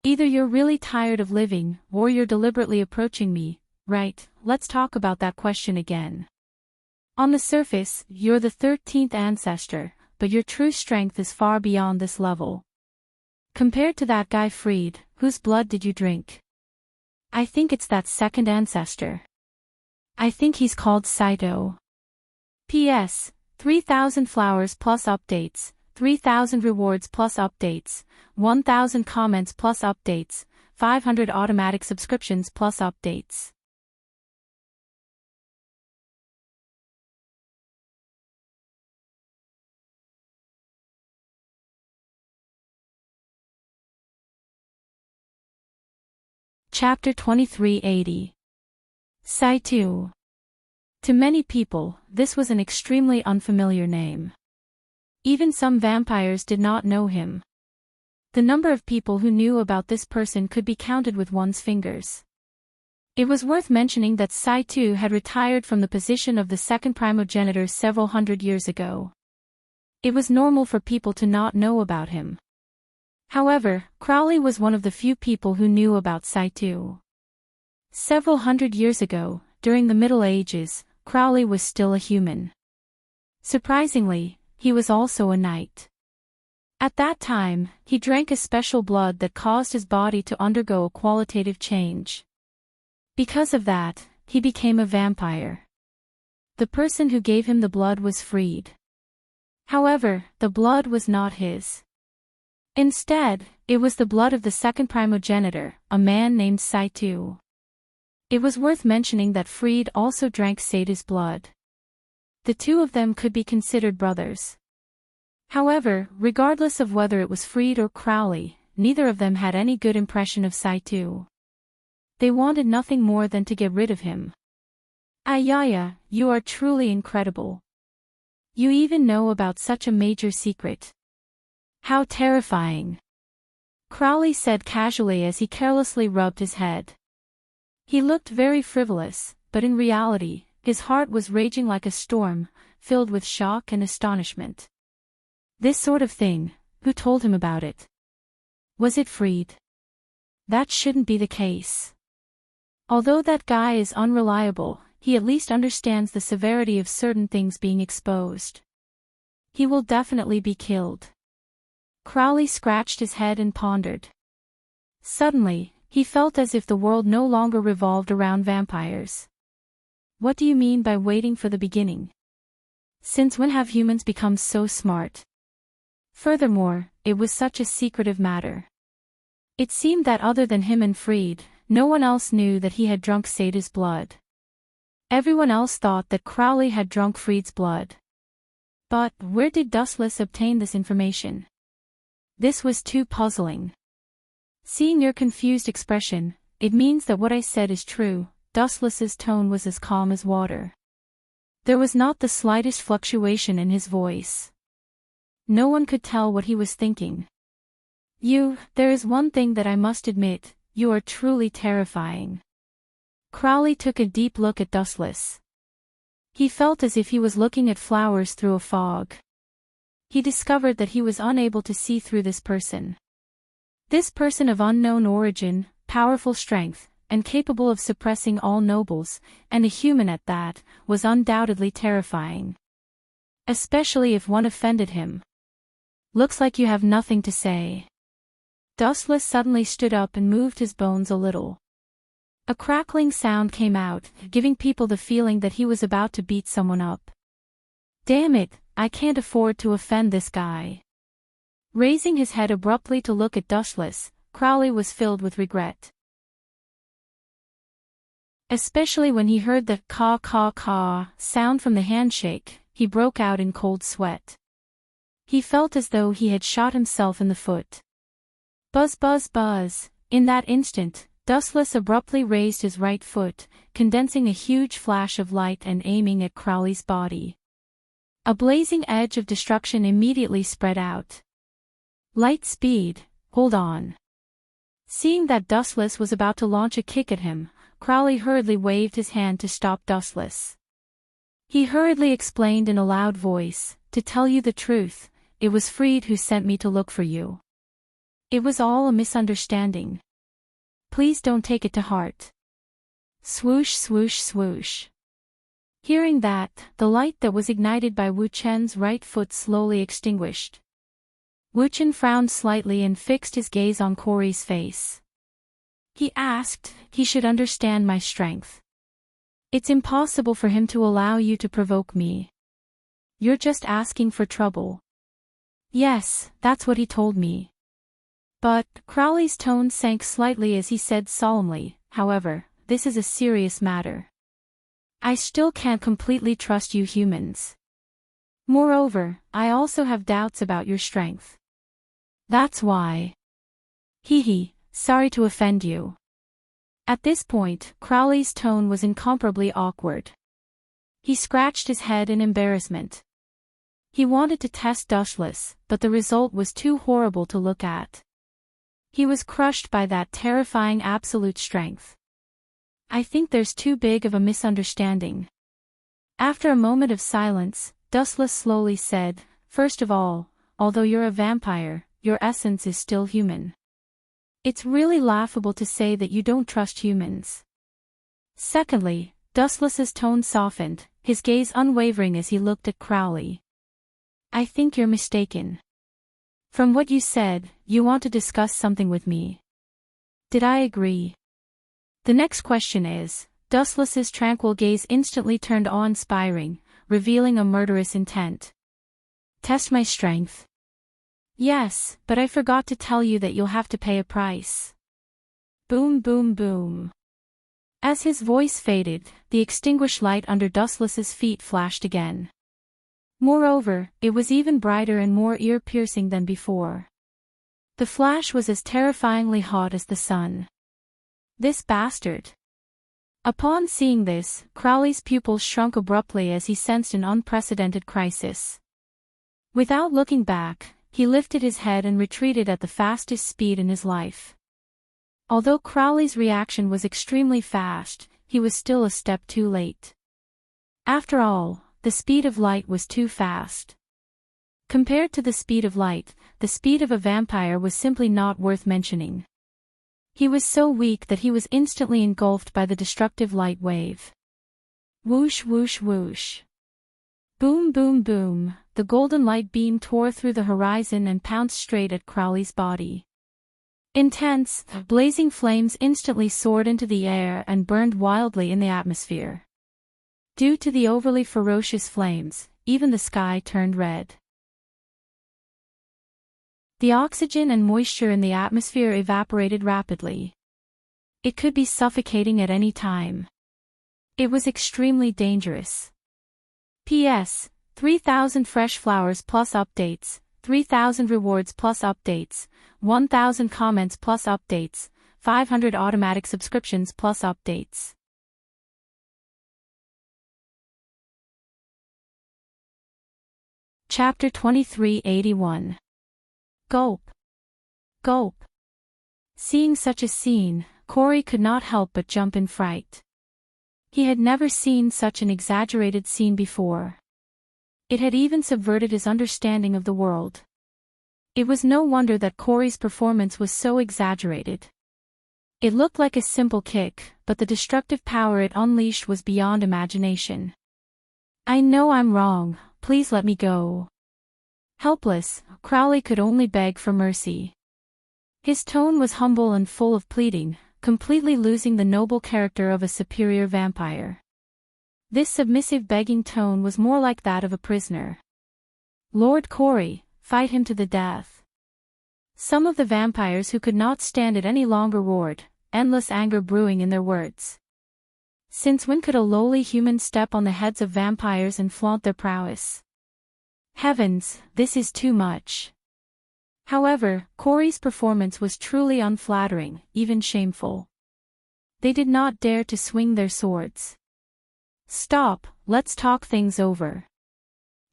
S1: Either you're really tired of living, or you're deliberately approaching me. Right, let's talk about that question again. On the surface, you're the 13th ancestor, but your true strength is far beyond this level. Compared to that guy Freed, whose blood did you drink? I think it's that second ancestor. I think he's called Saito. P.S. 3,000 flowers plus updates, 3,000 rewards plus updates, 1,000 comments plus updates, 500 automatic subscriptions plus updates." Chapter 2380. Saito. To many people, this was an extremely unfamiliar name. Even some vampires did not know him. The number of people who knew about this person could be counted with one's fingers. It was worth mentioning that Saito had retired from the position of the second primogenitor several hundred years ago. It was normal for people to not know about him. However, Crowley was one of the few people who knew about Saito. Several hundred years ago, during the Middle Ages, Crowley was still a human. Surprisingly, he was also a knight. At that time, he drank a special blood that caused his body to undergo a qualitative change. Because of that, he became a vampire. The person who gave him the blood was freed. However, the blood was not his. Instead, it was the blood of the second primogenitor, a man named Saitu. It was worth mentioning that Freed also drank Sata's blood. The two of them could be considered brothers. However, regardless of whether it was Freed or Crowley, neither of them had any good impression of Saitu. They wanted nothing more than to get rid of him. Ayaya, you are truly incredible. You even know about such a major secret. How terrifying. Crowley said casually as he carelessly rubbed his head. He looked very frivolous, but in reality, his heart was raging like a storm, filled with shock and astonishment. This sort of thing, who told him about it? Was it Freed? That shouldn't be the case. Although that guy is unreliable, he at least understands the severity of certain things being exposed. He will definitely be killed. Crowley scratched his head and pondered. Suddenly, he felt as if the world no longer revolved around vampires. What do you mean by waiting for the beginning? Since when have humans become so smart? Furthermore, it was such a secretive matter. It seemed that other than him and Freed, no one else knew that he had drunk Sata's blood. Everyone else thought that Crowley had drunk Freed's blood. But where did Dustless obtain this information? This was too puzzling. Seeing your confused expression, it means that what I said is true. Dustless's tone was as calm as water. There was not the slightest fluctuation in his voice. No one could tell what he was thinking. There is one thing that I must admit, you are truly terrifying. Crowley took a deep look at Dustless. He felt as if he was looking at flowers through a fog. He discovered that he was unable to see through this person. This person of unknown origin, powerful strength, and capable of suppressing all nobles, and a human at that, was undoubtedly terrifying. Especially if one offended him. Looks like you have nothing to say. Dustless suddenly stood up and moved his bones a little. A crackling sound came out, giving people the feeling that he was about to beat someone up. Damn it, I can't afford to offend this guy. Raising his head abruptly to look at Dustless, Crowley was filled with regret. Especially when he heard the caw sound from the handshake, he broke out in cold sweat. He felt as though he had shot himself in the foot. Buzz buzz buzz. In that instant, Dustless abruptly raised his right foot, condensing a huge flash of light and aiming at Crowley's body. A blazing edge of destruction immediately spread out. Light speed, hold on. Seeing that Dustless was about to launch a kick at him, Crowley hurriedly waved his hand to stop Dustless. He hurriedly explained in a loud voice, to tell you the truth, it was Freed who sent me to look for you. It was all a misunderstanding. Please don't take it to heart. Swoosh swoosh swoosh. Hearing that, the light that was ignited by Wu Chen's right foot slowly extinguished. Wu Chen frowned slightly and fixed his gaze on Corey's face. He asked, he should understand my strength. It's impossible for him to allow you to provoke me. You're just asking for trouble. Yes, that's what he told me. But, Crowley's tone sank slightly as he said solemnly, however, this is a serious matter. I still can't completely trust you humans. Moreover, I also have doubts about your strength. That's why. Sorry to offend you. At this point, Crowley's tone was incomparably awkward. He scratched his head in embarrassment. He wanted to test Dustless, but the result was too horrible to look at. He was crushed by that terrifying absolute strength. I think there's too big of a misunderstanding. After a moment of silence, Dustless slowly said, first of all, although you're a vampire, your essence is still human. It's really laughable to say that you don't trust humans. Secondly, Dustless's tone softened, his gaze unwavering as he looked at Crowley. I think you're mistaken. From what you said, you want to discuss something with me. Did I agree? The next question is, Dustless's tranquil gaze instantly turned awe-inspiring, revealing a murderous intent. Test my strength. Yes, but I forgot to tell you that you'll have to pay a price. Boom boom boom. As his voice faded, the extinguished light under Dustless's feet flashed again. Moreover, it was even brighter and more ear-piercing than before. The flash was as terrifyingly hot as the sun. This bastard. Upon seeing this, Crowley's pupils shrunk abruptly as he sensed an unprecedented crisis. Without looking back, he lifted his head and retreated at the fastest speed in his life. Although Crowley's reaction was extremely fast, he was still a step too late. After all, the speed of light was too fast. Compared to the speed of light, the speed of a vampire was simply not worth mentioning. He was so weak that he was instantly engulfed by the destructive light wave. Whoosh whoosh whoosh. Boom boom boom, the golden light beam tore through the horizon and pounced straight at Crowley's body. Intense, blazing flames instantly soared into the air and burned wildly in the atmosphere. Due to the overly ferocious flames, even the sky turned red. The oxygen and moisture in the atmosphere evaporated rapidly. It could be suffocating at any time. It was extremely dangerous. P.S. 3,000 fresh flowers plus updates, 3,000 rewards plus updates, 1,000 comments plus updates, 500 automatic subscriptions plus updates. Chapter 2381. Gulp. Gulp. Seeing such a scene, Corey could not help but jump in fright. He had never seen such an exaggerated scene before. It had even subverted his understanding of the world. It was no wonder that Corey's performance was so exaggerated. It looked like a simple kick, but the destructive power it unleashed was beyond imagination. I know I'm wrong, please let me go. Helpless, Crowley could only beg for mercy. His tone was humble and full of pleading, completely losing the noble character of a superior vampire. This submissive begging tone was more like that of a prisoner. Lord Corey, fight him to the death. Some of the vampires who could not stand it any longer roared, endless anger brewing in their words. Since when could a lowly human step on the heads of vampires and flaunt their prowess? Heavens, this is too much. However, Corey's performance was truly unflattering, even shameful. They did not dare to swing their swords. Stop, let's talk things over.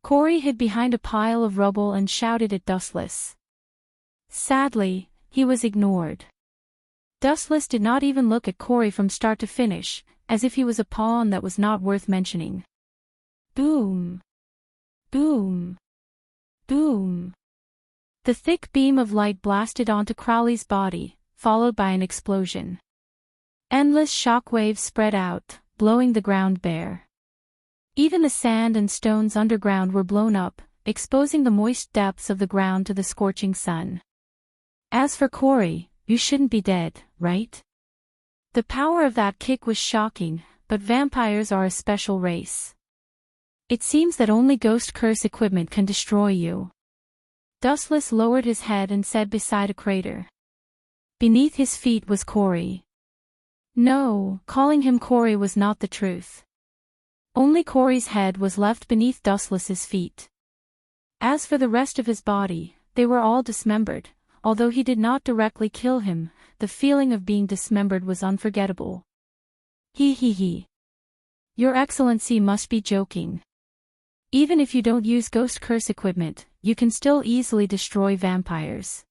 S1: Corey hid behind a pile of rubble and shouted at Dustless. Sadly, he was ignored. Dustless did not even look at Corey from start to finish, as if he was a pawn that was not worth mentioning. Boom. Boom. Boom. The thick beam of light blasted onto Crowley's body, followed by an explosion. Endless shock waves spread out, blowing the ground bare. Even the sand and stones underground were blown up, exposing the moist depths of the ground to the scorching sun. As for Corey, you shouldn't be dead, right? The power of that kick was shocking, but vampires are a special race. It seems that only ghost curse equipment can destroy you. Dustless lowered his head and said beside a crater. Beneath his feet was Corey. No, calling him Corey was not the truth. Only Corey's head was left beneath Dustless's feet. As for the rest of his body, they were all dismembered. Although he did not directly kill him, the feeling of being dismembered was unforgettable. He. Your Excellency must be joking. Even if you don't use ghost curse equipment, you can still easily destroy vampires.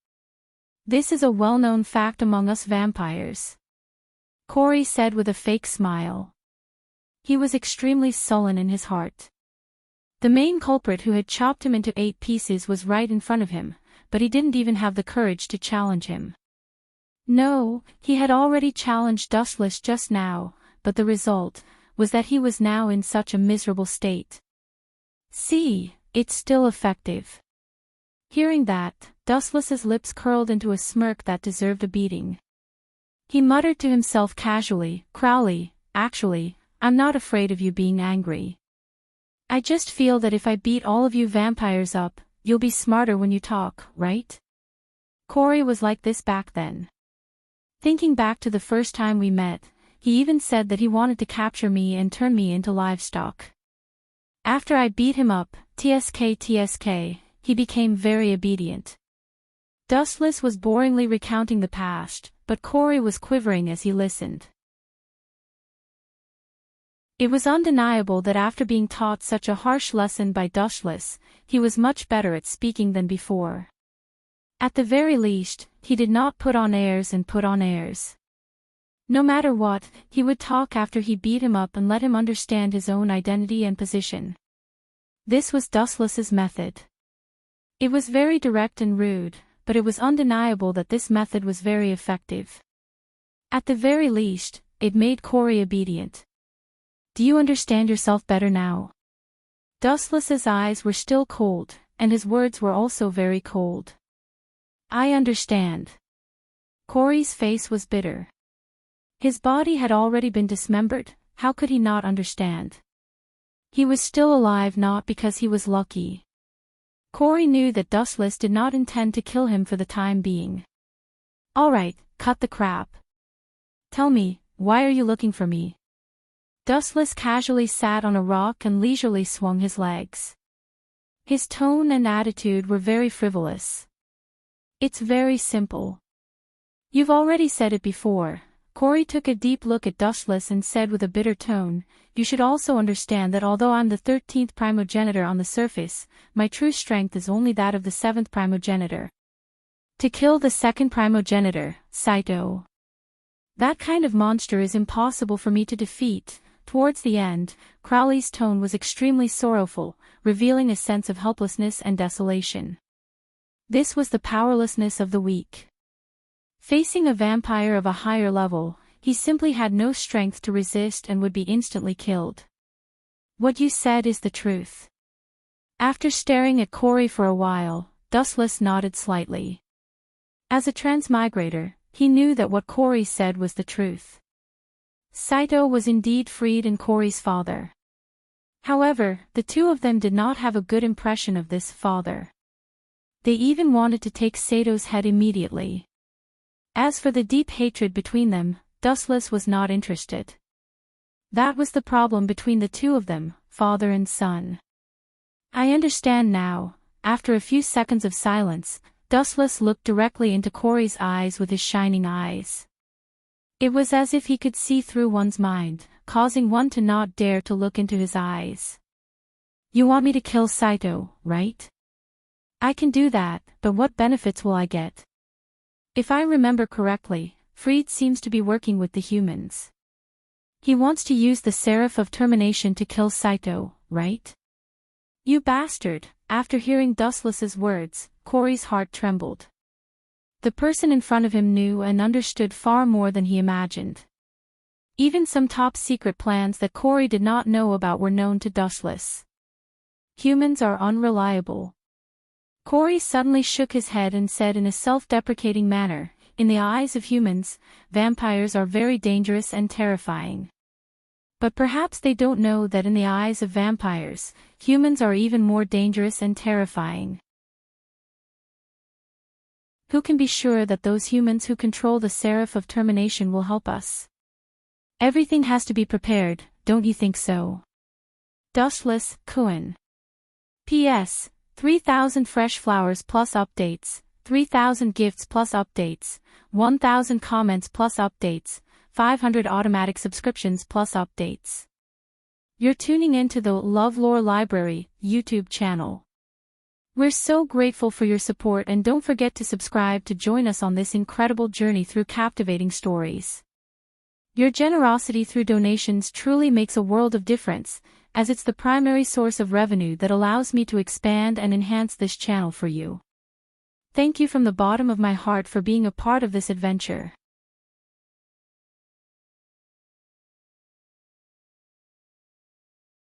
S1: This is a well-known fact among us vampires. Corey said with a fake smile. He was extremely sullen in his heart. The main culprit who had chopped him into 8 pieces was right in front of him, but he didn't even have the courage to challenge him. No, he had already challenged Dustless just now, but the result was that he was now in such a miserable state. See, it's still effective. Hearing that, Dustless's lips curled into a smirk that deserved a beating. He muttered to himself casually, Crowley, actually, I'm not afraid of you being angry. I just feel that if I beat all of you vampires up, you'll be smarter when you talk, right? Corey was like this back then. Thinking back to the first time we met, he even said that he wanted to capture me and turn me into livestock. After I beat him up, tsk, he became very obedient. Dustless was boringly recounting the past, but Corey was quivering as he listened. It was undeniable that after being taught such a harsh lesson by Dustless, he was much better at speaking than before. At the very least, he did not put on airs and put on airs. No matter what, he would talk after he beat him up and let him understand his own identity and position. This was Dustless's method. It was very direct and rude, but it was undeniable that this method was very effective. At the very least, it made Corey obedient. Do you understand yourself better now? Dustless's eyes were still cold, and his words were also very cold. I understand. Corey's face was bitter. His body had already been dismembered, how could he not understand? He was still alive not because he was lucky. Corey knew that Dustless did not intend to kill him for the time being. Alright, cut the crap. Tell me, why are you looking for me? Dustless casually sat on a rock and leisurely swung his legs. His tone and attitude were very frivolous. It's very simple. You've already said it before. Corey took a deep look at Dustless and said with a bitter tone, you should also understand that although I'm the 13th primogenitor on the surface, my true strength is only that of the 7th primogenitor. To kill the 2nd primogenitor, Saito. That kind of monster is impossible for me to defeat. Towards the end, Crowley's tone was extremely sorrowful, revealing a sense of helplessness and desolation. This was the powerlessness of the weak. Facing a vampire of a higher level, he simply had no strength to resist and would be instantly killed. What you said is the truth. After staring at Corey for a while, Dustless nodded slightly. As a transmigrator, he knew that what Corey said was the truth. Saito was indeed freed and Corey's father. However, the two of them did not have a good impression of this father. They even wanted to take Sato's head immediately. As for the deep hatred between them, Dustless was not interested. That was the problem between the two of them, father and son. I understand now. After a few seconds of silence, Dustless looked directly into Corey's eyes with his shining eyes. It was as if he could see through one's mind, causing one to not dare to look into his eyes. You want me to kill Saito, right? I can do that, but what benefits will I get? If I remember correctly, Freed seems to be working with the humans. He wants to use the Seraph of Termination to kill Saito, right? You bastard! After hearing Dustless's words, Corey's heart trembled. The person in front of him knew and understood far more than he imagined. Even some top-secret plans that Corey did not know about were known to Dustless. Humans are unreliable. Corey suddenly shook his head and said in a self-deprecating manner, in the eyes of humans, vampires are very dangerous and terrifying. But perhaps they don't know that in the eyes of vampires, humans are even more dangerous and terrifying. Who can be sure that those humans who control the Seraph of Termination will help us? Everything has to be prepared, don't you think so? Dustless, Kuan. P.S. 3,000 fresh flowers plus updates, 3,000 gifts plus updates, 1,000 comments plus updates, 500 automatic subscriptions plus updates. You're tuning into the LoveLore Library YouTube channel. We're so grateful for your support and don't forget to subscribe to join us on this incredible journey through captivating stories. Your generosity through donations truly makes a world of difference, as it's the primary source of revenue that allows me to expand and enhance this channel for you. Thank you from the bottom of my heart for being a part of this adventure.